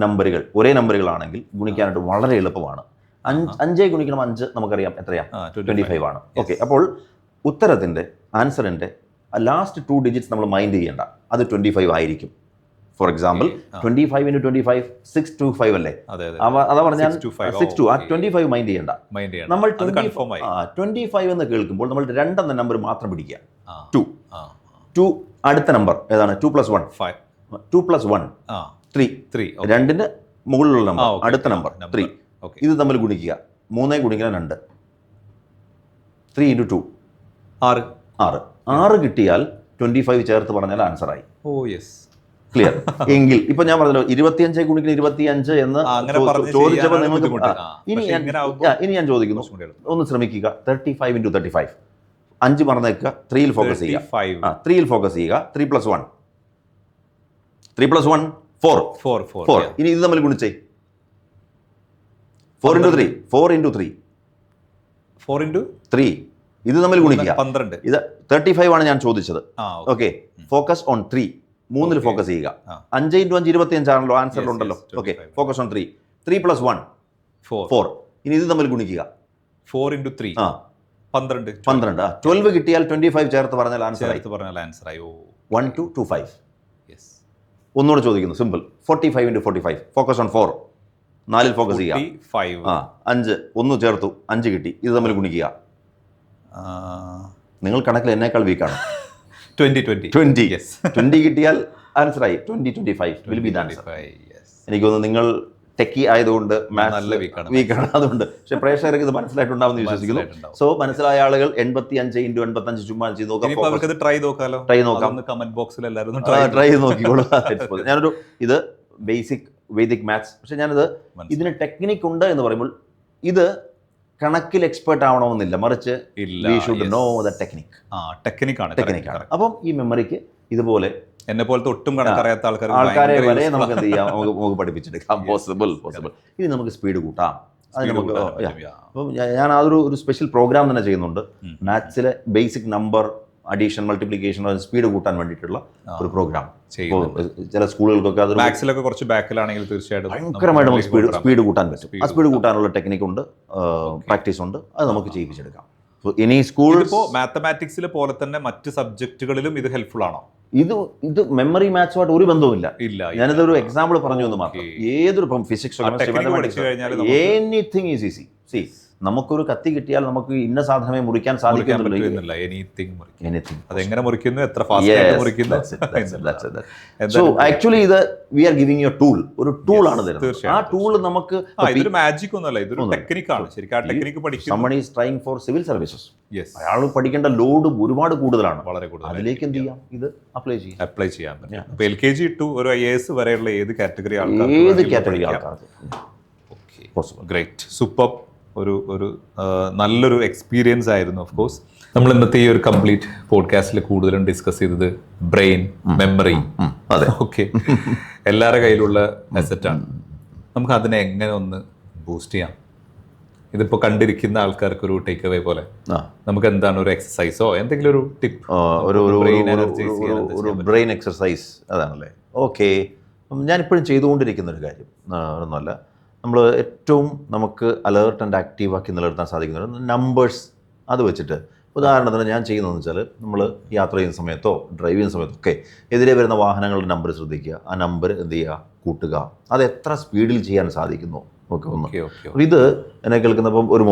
Speaker 1: നമ്പറുകൾ ഒരേ നമ്പറുകളാണെങ്കിൽ ഗുണിക്കാനായിട്ട് വളരെ എളുപ്പമാണ്. 5 ഗുണിക്കണം 5 നമുക്കറിയാം എത്രയാ? 25 ആണ്. ഓക്കെ, അപ്പോൾ ഉത്തരത്തിൻ്റെ ആൻസറിൻ്റെ ലാസ്റ്റ് 2 ഡിജിറ്റ്സ് നമ്മൾ മൈൻഡ് ചെയ്യേണ്ട, അത് 25 ആയിരിക്കും. ഫോർ എക്സാമ്പിൾ 25 × 25 625 അല്ലേ? അതാ പറഞ്ഞാൽ 62. ആ 25 മൈൻഡ് ചെയ്യേണ്ട. നമ്മൾ 25 എന്ന് കേൾക്കുമ്പോൾ നമ്മൾ 2 എന്ന നമ്പർ മാത്രം പിടിക്കുക. 2 അടുത്ത നമ്പർ ഏതാണ്? 2 + 1 5. 2 + 1 3. 2ന്റെ മുകളിലുള്ള നമ്പർ അടുത്ത നമ്പർ 3. ഇത് തമ്മിൽ ഗുണിക്കുക. 3 ഗുണിക്കണം 2. 3 × 2 6 കിട്ടിയാൽ 25 ചേർത്ത് പറഞ്ഞാൽ ആൻസറായി. ക്ലിയർ? എങ്കിൽ ഇപ്പൊ ഞാൻ പറഞ്ഞല്ലോ 25 ഗുണിക്കണം 25 എന്ന് ചോദിച്ചപ്പോൾ നിങ്ങൾക്ക് ഇനി ഞാൻ ചോദിക്കുന്നു, ഒന്ന് ശ്രമിക്കുക. 35 × 35 5 മറന്നേക്കുക. 3ൽ ഫോക്കസ് ചെയ്യുക. 3ൽ ഫോക്കസ് ചെയ്യുക. 3 + 1 3 + 1 4. ഇനി ഇത് തമ്മിൽ ഗുണിച്ചേ. 4 × 3 4 × 3 ഇത് തമ്മിൽ ഗുണിക്കുക. 12. ഇത് 35 ആണ് ഞാൻ ചോദിച്ചത്. Okay, focus on 3. 3ൽ ഫോക്കസ് ചെയ്യുക. 5 × 5 25 ആണല്ലോ ആൻസറിലുണ്ടല്ലോ. Okay, focus on 3. 3 + 1 4. ഇനി ഇത് തമ്മിൽ ഗുണിക്കുക.
Speaker 2: 4 × 3 12.
Speaker 1: 12 കിട്ടിയാൽ 25 ചേർത്ത് പറഞ്ഞാൽ ആൻസറായി. 1 2 25. ഒന്നുകൂടെ ചോദിക്കുന്നു, സിമ്പിൾ. 45 × 45 focus on 4. 4ൽ ഫോക്കസ് ചെയ്യുക. 5 1 ചേർത്തു 5 കിട്ടി. ഇത് തമ്മിൽ ഗുണിക്കുക. നിങ്ങൾ കണക്കിൽ എന്നേക്കാൾ വീക്കാണ്. 20 കിട്ടിയാൽ ആൻസറായി. 20 25 വിൽ ബി ദ ആൻസർ. എനിക്ക് തോന്നുന്നു നിങ്ങൾ ടെക്കി ആയതുകൊണ്ട് വീക്കാണ്, അതുകൊണ്ട്. പക്ഷെ പ്രേക്ഷകർക്ക് ഇത് മനസ്സിലായിട്ടുണ്ടാവുമെന്ന് വിശ്വസിക്കുന്നു. സോ മനസ്സിലായ ആളുകൾ 85 × 85 ചുമ്മാ ചെയ്ത് നോക്കാം. ട്രൈ നോക്കിക്കോളൂ. ഞാനൊരു ഇത് ബേസിക് വേദിക് മാത്സ്. പക്ഷെ ഞാനിത് ഇതിന് ടെക്നിക്ക് ഉണ്ട് എന്ന് പറയുമ്പോൾ ഇത് കണക്കിൽ എക്സ്പേർട്ട് ആവണമെന്നില്ല, മറിച്ച് വി ഷുഡ് നോ ദ ടെക്നിക്കാണ്. അപ്പം ഈ മെമ്മറിക്ക് ഇതുപോലെ
Speaker 2: എന്നെ പോലത്തെ ഒട്ടും കണക്കറിയാത്ത
Speaker 1: ആൾക്കാരെ വരെ നമുക്ക് എന്ത് ചെയ്യാം, നമുക്ക് പഠിപ്പിച്ചെടുക്കാം. പോസിബിൾ. ഇനി നമുക്ക് സ്പീഡ് കൂട്ടാം. അത് നമുക്ക് അപ്പം ഞാൻ അതൊരു സ്പെഷ്യൽ പ്രോഗ്രാം തന്നെ ചെയ്യുന്നുണ്ട്. മാത്സിലെ basic number addition multiplication speed കൂട്ടാൻ വേണ്ടിയിട്ടുള്ള ഒരു പ്രോഗ്രാം. ചില സ്കൂളുകൾക്കൊക്കെ അത്
Speaker 2: മാത്സിലൊക്കെ കുറച്ച് ബാക്കിലാണെങ്കിൽ തീർച്ചയായിട്ടും
Speaker 1: ഭയങ്കരമായിട്ട് നമുക്ക് സ്പീഡ് കൂട്ടാൻ പറ്റും. ആ സ്പീഡ് കൂട്ടാനുള്ള ടെക്നിക്ക് ഉണ്ട്, പ്രാക്ടീസ് ഉണ്ട്, അത് നമുക്ക് ചെയ്യിപ്പിച്ചെടുക്കാം. ഇനി സ്കൂൾ
Speaker 2: മാത്തമാറ്റിക്സിൽ പോലെ തന്നെ മറ്റ് സബ്ജക്റ്റുകളിലും ഇത് ഹെൽപ്ഫുൾ ആണോ?
Speaker 1: ഇത് മെമ്മറി മാത്സുമായിട്ട് ഒരു ബന്ധവുമില്ല. ഞാനിതൊരു എക്സാമ്പിൾ പറഞ്ഞു എന്ന് മാത്രം. ഏതൊരു physics anything is easy. C, നമുക്കൊരു കത്തി കിട്ടിയാൽ നമുക്ക് ഇന്ന സാധനമേ മുറിക്കാൻ സാധിക്കുന്നില്ല.
Speaker 2: അതെങ്ങനെ മുറിക്കുന്നു, എത്ര ഫാസ്റ്റ് മുറിക്കുന്നു.
Speaker 1: സോ ആക്ച്വലി ഇത് we are giving you tool. ഒരു ടൂൾ ആണ് തരുന്നത്. ആ ടൂൾ നമുക്ക്
Speaker 2: ഇതൊരു മാജിക് ഒന്നുമല്ല, ഇതൊരു ടെക്നിക്കാണ്. ശരിക്കും ആ ടെക്നിക്ക് പഠിക്കും.
Speaker 1: Someone is trying for civil services. അയാൾ പഠിക്കേണ്ട ലോഡ് ഒരുപാട് കൂടുതലാണ്.
Speaker 2: വളരെ കൂടുതൽ.
Speaker 1: അതിലേക്ക് എന്ത് ചെയ്യാം, ഇത് അപ്ലൈ
Speaker 2: ചെയ്യാൻ പറ്റും. അപ്പോൾ LKG ടു ഒരു IAS വരെയുള്ള ഏത് കാറ്റഗറി ആൾക്കാർക്ക് ഗ്രേറ്റ്, സൂപ്പർ. ഒരു നല്ലൊരു എക്സ്പീരിയൻസ് ആയിരുന്നു. ഓഫ് കോഴ്സ് നമ്മൾ ഇന്നത്തെ ഈ ഒരു കംപ്ലീറ്റ് പോഡ്കാസ്റ്റിൽ കൂടുതലും ഡിസ്കസ് ചെയ്തത് ബ്രെയിൻ, മെമ്മറി. ഓക്കെ, എല്ലാവരുടെ കയ്യിലുള്ള അസറ്റാണ്. നമുക്ക് അതിനെ എങ്ങനെ ഒന്ന് ബൂസ്റ്റ് ചെയ്യാം? ഇതിപ്പോൾ കണ്ടിരിക്കുന്ന ആൾക്കാർക്ക് ഒരു ടേക്ക് അവേ പോലെ നമുക്ക് എന്താണ് ഒരു എക്സസൈസോ എന്തെങ്കിലും ഒരു ടിപ്പ്,
Speaker 1: ഒരു ബ്രെയിൻ എക്സസൈസ് അതാണല്ലേ? ഓക്കെ, ഞാനിപ്പോഴും ചെയ്തുകൊണ്ടിരിക്കുന്ന ഒരു കാര്യം ഒന്നുമല്ല. നമ്മൾ ഏറ്റവും നമുക്ക് അലേർട്ട് ആൻഡ് ആക്റ്റീവാക്കി നിലനിർത്താൻ സാധിക്കുന്ന നമ്പേഴ്സ്. അത് വെച്ചിട്ട് ഉദാഹരണത്തിന് ഞാൻ ചെയ്യുന്നതെന്ന് വെച്ചാൽ നമ്മൾ യാത്ര ചെയ്യുന്ന സമയത്തോ ഡ്രൈവ് ചെയ്യുന്ന സമയത്തോ ഒക്കെ എതിരെ വരുന്ന വാഹനങ്ങളുടെ നമ്പർ ശ്രദ്ധിക്കുക, ആ നമ്പർ എന്ത് ചെയ്യുക, കൂട്ടുക. അത് എത്ര സ്പീഡിൽ ചെയ്യാൻ സാധിക്കുന്നു ഒക്കെ ഒന്ന്. അപ്പോൾ ഇത് എന്നെ കേൾക്കുന്നപ്പം ഒരു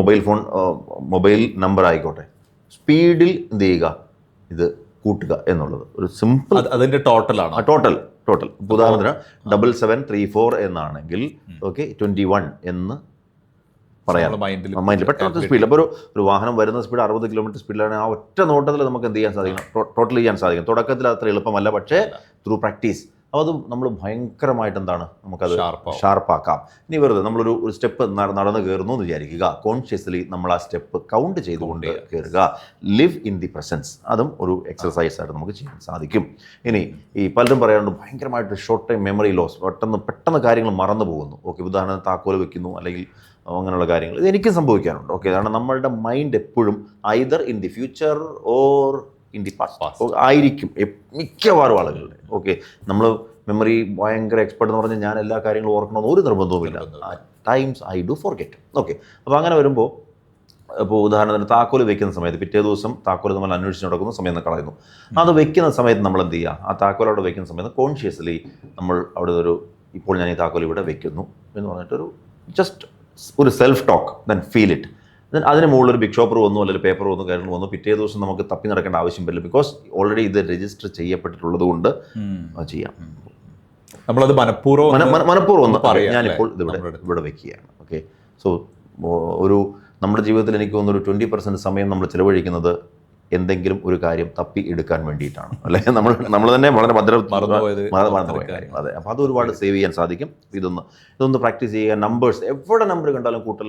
Speaker 1: മൊബൈൽ നമ്പർ ആയിക്കോട്ടെ, സ്പീഡിൽ എന്ത് ചെയ്യുക, ഇത് കൂട്ടുക എന്നുള്ളത് ഒരു സിമ്പിൾ.
Speaker 2: അതിന്റെ ടോട്ടലാണ്
Speaker 1: ടോട്ടൽ. ഉദാഹരണത്തിന് 7734 എന്നാണെങ്കിൽ ഓക്കെ 21 എന്ന് പറയാം മൈൻഡിൽ പെട്ടെന്ന് സ്പീഡിൽ. അപ്പോൾ ഒരു വാഹനം വരുന്ന സ്പീഡ് 60 കിലോമീറ്റർ സ്പീഡിലാണ്. ആ ഒറ്റ നോട്ടത്തിൽ നമുക്ക് എന്ത് ചെയ്യാൻ സാധിക്കണം, ടോട്ടൽ ചെയ്യാൻ സാധിക്കും. തുടക്കത്തിൽ അത്ര എളുപ്പമല്ല, പക്ഷേ ത്രൂ പ്രാക്ടീസ് അത് നമ്മൾ ഭയങ്കരമായിട്ട് എന്താണ് നമുക്കത് ഷാർപ്പാക്കാം. ഇനി വെറുതെ നമ്മളൊരു സ്റ്റെപ്പ് നടന്ന് കയറുന്നു എന്ന് വിചാരിക്കുക, കോൺഷ്യസ്ലി നമ്മൾ ആ സ്റ്റെപ്പ് കൗണ്ട് ചെയ്തുകൊണ്ട് കയറുക. ലിവ് ഇൻ ദി പ്രസൻസ്, അതും ഒരു എക്സസൈസ് ആയിട്ട് നമുക്ക് ചെയ്യാൻ സാധിക്കും. ഇനി ഈ പലരും പറയാറുണ്ട് ഭയങ്കരമായിട്ട് ഷോർട്ട് ടൈം മെമ്മറി ലോസ്, പെട്ടെന്ന് കാര്യങ്ങൾ മറന്നു പോകുന്നു. ഓക്കെ, ഉദാഹരണത്തിന് താക്കോൽ വെക്കുന്നു അല്ലെങ്കിൽ അങ്ങനെയുള്ള കാര്യങ്ങൾ ഇത് എനിക്കും സംഭവിക്കാറുണ്ട്. ഓക്കെ, കാരണം നമ്മളുടെ മൈൻഡ് എപ്പോഴും either in the future or in the past ആയിരിക്കും മിക്കവാറും ആളുകളുടെ. ഓക്കെ, നമ്മൾ മെമ്മറി ഭയങ്കര എക്സ്പെർട്ട് എന്ന് പറഞ്ഞാൽ ഞാൻ എല്ലാ കാര്യങ്ങളും ഓർക്കണമെന്ന് ഒരു നിർബന്ധവുമില്ല. Times I do forget. Okay, അപ്പോൾ അങ്ങനെ വരുമ്പോൾ ഇപ്പോൾ ഉദാഹരണത്തിന് താക്കോൽ വെക്കുന്ന സമയത്ത് പിറ്റേ ദിവസം താക്കോൽ നമ്മൾ അന്വേഷിച്ച് നടക്കുന്ന സമയം കളയുന്നു. അത് വെക്കുന്ന സമയത്ത് നമ്മൾ എന്ത് ചെയ്യുക, ആ താക്കോൽ അവിടെ വെക്കുന്ന സമയത്ത് കോൺഷ്യസ്ലി നമ്മൾ അവിടെ ഇപ്പോൾ ഞാൻ ഈ താക്കോൽ ഇവിടെ വെക്കുന്നു എന്ന് പറഞ്ഞിട്ടൊരു ജസ്റ്റ് ഒരു self talk, then feel it. Then അതിന് മുകളിലൊരു ബിഗ് ഷോപ്പർ വന്നു അല്ലെങ്കിൽ പേപ്പർ വന്നു കാര്യങ്ങൾ വന്നു, പിറ്റേ ദിവസം നമുക്ക് തപ്പി നടക്കേണ്ട ആവശ്യം വരില്ല. ബിക്കോസ് ഓൾറെഡി ഇത് രജിസ്റ്റർ ചെയ്യപ്പെട്ടിട്ടുള്ളത് കൊണ്ട് ചെയ്യാം.
Speaker 2: നമ്മളത് മനഃപൂർവ്വം
Speaker 1: ഞാനിപ്പോൾ ഇവിടെ വെക്കുകയാണ്. ഓക്കെ, സോ നമ്മുടെ ജീവിതത്തിൽ എനിക്ക് തോന്നുന്നു ഒരു 20% സമയം നമ്മൾ ചിലവഴിക്കുന്നത് എന്തെങ്കിലും ഒരു കാര്യം തപ്പി എടുക്കാൻ വേണ്ടിയിട്ടാണ്, അല്ലെങ്കിൽ നമ്മൾ തന്നെ വളരെ മറന്നുപോയ കാര്യങ്ങൾ. അതെ, അപ്പോൾ അത് ഒരുപാട് സേവ് ചെയ്യാൻ സാധിക്കും. ഇതൊന്ന് പ്രാക്ടീസ് ചെയ്യുക. നമ്പേഴ്സ് എവിടെ നമ്പർ കണ്ടാലും കൂട്ടൽ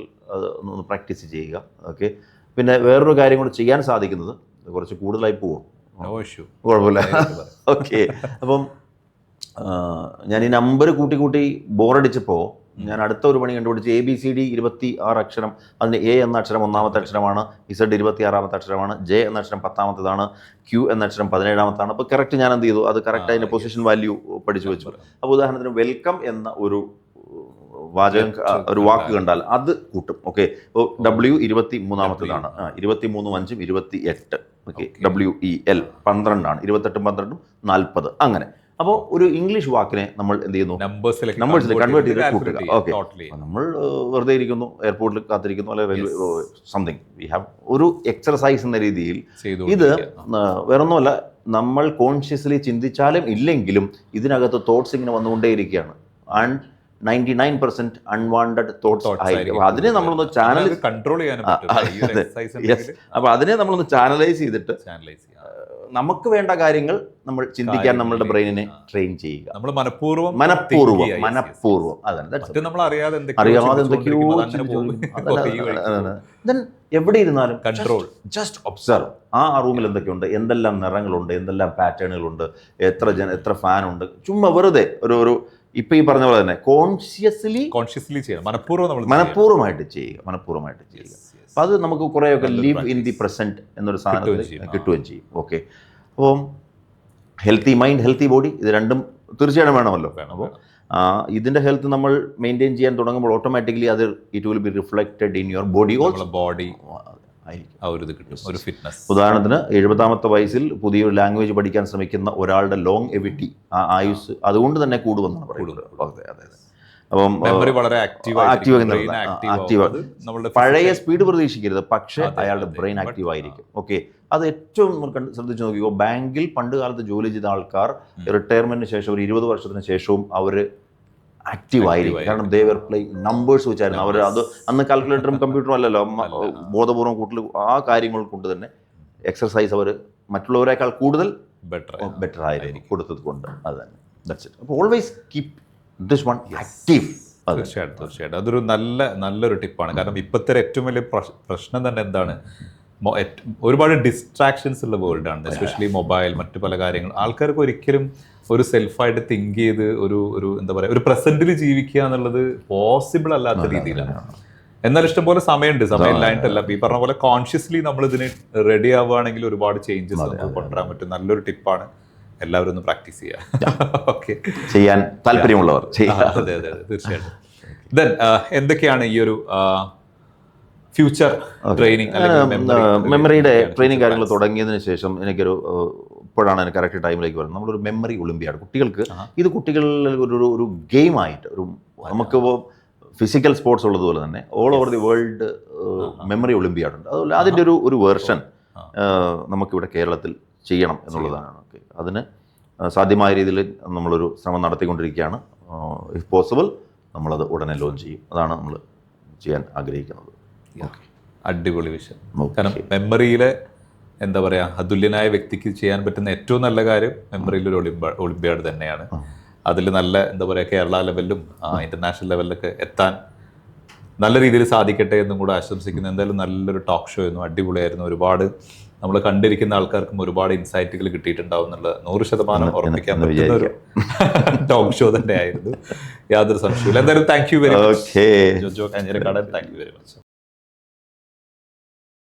Speaker 1: ഒന്ന് പ്രാക്ടീസ് ചെയ്യുക. ഓക്കെ, പിന്നെ വേറൊരു കാര്യം കൂടി ചെയ്യാൻ സാധിക്കുന്നത്, കുറച്ച് കൂടുതലായി പോവും, കുഴപ്പമില്ല. ഓക്കെ, അപ്പം ഞാൻ ഈ നമ്പർ കൂട്ടി ബോറടിച്ചപ്പോൾ ഞാൻ അടുത്ത ഒരു പണി കണ്ടുപിടിച്ച് ABCD 26 അക്ഷരം, അതിന് A എന്ന അക്ഷരം 1ാമത്തെ അക്ഷരമാണ്, Z 26ാമത്തെ അക്ഷരമാണ്, J എന്ന അക്ഷരം 10ാമത്തേതാണ്, Q എന്ന അക്ഷരം 17ാമത്താണ്. അപ്പോൾ കറക്റ്റ് ഞാൻ എന്ത് ചെയ്തു, അത് കറക്റ്റ് അതിൻ്റെ പൊസിഷൻ വാല്യൂ പഠിച്ചു വെച്ചു. അപ്പോൾ ഉദാഹരണത്തിന് വെൽക്കം എന്ന ഒരു വാക്ക് കണ്ടാൽ അത് കൂട്ടും. ഓക്കെ, ഇപ്പോൾ W 23ാമത്തേതാണ്, 23 5 28. ഓക്കെ, WEL 12 28 12 40 അങ്ങനെ. അപ്പോൾ ഒരു ഇംഗ്ലീഷ് വാക്കിനെ നമ്മൾ എന്ത് ചെയ്യുന്നു, നമ്പേഴ്സിൽ കൺവേർട്ട് ചെയ്ത് കൂട്ടുക. ഓക്കെ, നമ്മൾ വെറുതെ ഇരിക്കുന്നു, എയർപോർട്ടിൽ കാത്തിരിക്കുന്നു, അല്ലെങ്കിൽ റെയിൽവേ സംതിങ്, വി ഹാവ് ഒരു എക്സർസൈസ് എന്ന രീതിയിൽ. ഇത് വേറൊന്നുമല്ല, നമ്മൾ കോൺഷ്യസ്ലി ചിന്തിച്ചാലും ഇല്ലെങ്കിലും ഇതിനകത്ത് തോട്ട്സ് ഇങ്ങനെ വന്നുകൊണ്ടേയിരിക്കുകയാണ്. 99% അൺവാണ്ടഡ് തോട്ട്സ് ആയിരിക്കും. അതിനെ നമ്മളൊന്ന്
Speaker 2: കൺട്രോൾ ചെയ്യാൻ.
Speaker 1: അപ്പോൾ അതിനെ നമ്മളൊന്ന് ചാനലൈസ് ചെയ്തിട്ട് നമുക്ക് വേണ്ട കാര്യങ്ങൾ നമ്മൾ ചിന്തിക്കാൻ നമ്മളുടെ ബ്രെയിനിനെ ട്രെയിൻ ചെയ്യുക.
Speaker 2: നമ്മൾ മനഃപൂർവ്വം
Speaker 1: അറിയാതെ എന്തൊക്കെയോ എവിടെ ഇരുന്നാലും കൺട്രോൾ, ജസ്റ്റ് ഒബ്സർവ്. ആ റൂമിൽ എന്തൊക്കെയുണ്ട്, എന്തെല്ലാം നിറങ്ങളുണ്ട്, എന്തെല്ലാം പാറ്റേണുകളുണ്ട്, എത്ര ഫാൻ ഉണ്ട്, ചുമ്മാ വെറുതെ ഒരു ഇപ്പൊ ഈ പറഞ്ഞ പോലെ തന്നെ കോൺഷ്യസ്ലി ചെയ്യണം, മനഃപൂർവ്വമായിട്ട് ചെയ്യുക. അപ്പം അത് നമുക്ക് കുറേയൊക്കെ ലിവ് ഇൻ ദി പ്രസന്റ് എന്നൊരു സാധനത്തിൽ കിട്ടുകയും ചെയ്യും. ഓക്കെ, അപ്പം ഹെൽത്തി മൈൻഡ്, ഹെൽത്തി ബോഡി, ഇത് രണ്ടും തീർച്ചയായിട്ടും വേണമല്ലോ. അപ്പോൾ ഇതിൻ്റെ ഹെൽത്ത് നമ്മൾ മെയിൻറ്റെയിൻ ചെയ്യാൻ തുടങ്ങുമ്പോൾ ഓട്ടോമാറ്റിക്കലി അത് it will be reflected in your body
Speaker 2: ഒരു ഫിറ്റ്നസ്.
Speaker 1: ഉദാഹരണത്തിന് 70ാമത്തെ വയസ്സിൽ പുതിയൊരു ലാംഗ്വേജ് പഠിക്കാൻ ശ്രമിക്കുന്ന ഒരാളുടെ ലോങ് എവിറ്റി, ആയുസ് അതുകൊണ്ട് തന്നെ കൂടുമെന്നാണ് പറയുന്നത്. അപ്പം പഴയ സ്പീഡ് പ്രതീക്ഷിക്കരുത്, പക്ഷേ അയാളുടെ ബ്രെയിൻ ആക്റ്റീവ് ആയിരിക്കും. ഓക്കെ, അത് ഏറ്റവും ശ്രദ്ധിച്ചു നോക്കിയോ, ബാങ്കിൽ പണ്ട് കാലത്ത് ജോലി ചെയ്ത ആൾക്കാർ റിട്ടയർമെന്റിന് ശേഷം ഒരു 20 വർഷത്തിന് ശേഷവും അവർ ആക്റ്റീവ് ആയിരിക്കും. കാരണം ദേ വെർ പ്ലേയിങ് നമ്പേഴ്സ് വെച്ചായിരുന്നു അവർ. അത് അന്ന് കാൽക്കുലേറ്ററും കമ്പ്യൂട്ടറും അല്ലല്ലോ, ബോധപൂർവ്വം കൂട്ടൽ ആ കാര്യങ്ങൾ കൊണ്ട് തന്നെ എക്സർസൈസ് അവർ മറ്റുള്ളവരെക്കാൾ കൂടുതൽ ബെറ്റർ ആയിരിക്കും കൊടുത്തത് കൊണ്ട്. അത് തന്നെ, ദാറ്റ്സ് ഇറ്റ്. അപ്പോൾ always keep this one active.
Speaker 2: തീർച്ചയായിട്ടും അതൊരു നല്ലൊരു ടിപ്പാണ്. കാരണം ഇപ്പോഴത്തെ ഏറ്റവും വലിയ പ്രശ്നം തന്നെ എന്താണ്, ഒരുപാട് ഡിസ്ട്രാക്ഷൻസ് ഉള്ള വേൾഡാണ്, എസ്പെഷ്യലി മൊബൈൽ, മറ്റു പല കാര്യങ്ങൾ. ആൾക്കാർക്ക് ഒരിക്കലും ഒരു സെൽഫായിട്ട് തിങ്ക് ചെയ്ത് ഒരു എന്താ പറയുക, ഒരു പ്രസന്റിൽ ജീവിക്കുക എന്നുള്ളത് പോസിബിൾ അല്ലാത്ത രീതിയിലാണ്. എന്നാൽ ഇഷ്ടംപോലെ സമയം ഇല്ലായിട്ടല്ല. ഈ പറഞ്ഞ പോലെ കോൺഷ്യസ്ലി നമ്മൾ ഇതിന് റെഡി ആവുകയാണെങ്കിൽ ഒരുപാട് ചേഞ്ചസ് കൊണ്ടുവരാൻ പറ്റും. നല്ലൊരു ടിപ്പാണ്, എല്ലാവരും ഒന്ന് പ്രാക്ടീസ് ചെയ്യുക. ഓക്കെ,
Speaker 1: ചെയ്യാൻ താല്പര്യമുള്ളവർ.
Speaker 2: അതെ തീർച്ചയായിട്ടും. ദെൻ എന്തൊക്കെയാണ് ഈ ഒരു ഫ്യൂച്ചർ ട്രെയിനിങ്
Speaker 1: മെമ്മറിയുടെ ട്രെയിനിങ് കാര്യങ്ങൾ തുടങ്ങിയതിന് ശേഷം എനിക്കൊരു ഇപ്പോഴാണ് എനിക്ക് കറക്റ്റ് ടൈമിലേക്ക് വരുന്നത്. നമ്മളൊരു മെമ്മറി ഒളിമ്പിയാഡ് കുട്ടികൾക്ക്, ഇത് കുട്ടികളിൽ ഒരു ഗെയിമായിട്ട് നമുക്ക് ഫിസിക്കൽ സ്പോർട്സ് ഉള്ളതുപോലെ തന്നെ all over the world memory olympiad ഉണ്ട്. അതുപോലെ അതിൻ്റെ ഒരു വേർഷൻ നമുക്കിവിടെ കേരളത്തിൽ ചെയ്യണം എന്നുള്ളതാണ്. അതിന് സാധ്യമായ രീതിയിൽ നമ്മളൊരു ശ്രമം നടത്തിക്കൊണ്ടിരിക്കുകയാണ്. ഇഫ് പോസിബിൾ നമ്മളത് ഉടനെ ലോഞ്ച് ചെയ്യും. അതാണ് നമ്മൾ ചെയ്യാൻ ആഗ്രഹിക്കുന്നത്.
Speaker 2: അടിപൊളി വിഷയം. കാരണം മെമ്മറിയിലെ എന്താ പറയുക, അതുല്യനായ വ്യക്തിക്ക് ചെയ്യാൻ പറ്റുന്ന ഏറ്റവും നല്ല കാര്യം മെമ്മറിയിലൊരു ഒളിമ്പിയാഡ് തന്നെയാണ്. അതിൽ നല്ല എന്താ പറയുക, കേരള ലെവലിലും ഇൻ്റർനാഷണൽ ലെവലിലൊക്കെ എത്താൻ നല്ല രീതിയിൽ സാധിക്കട്ടെ എന്നും കൂടെ ആശംസിക്കുന്നു. എന്തായാലും നല്ലൊരു ടോക്ക് ഷോ ആയിരുന്നു, അടിപൊളിയായിരുന്നു. ഒരുപാട് നമ്മൾ കണ്ടിരിക്കുന്ന ആൾക്കാർക്കും ഒരുപാട് ഇൻസൈറ്റുകൾ കിട്ടിയിട്ടുണ്ടാവും എന്നുള്ള 100% ഉറപ്പിക്കാൻ പറ്റുന്ന ഒരു ടോക്ക് ഷോ തന്നെയായിരുന്നു, യാതൊരു സംശയമില്ല. എന്തായാലും thank you very much Jojo Kanjirakkadan. Thank you very much.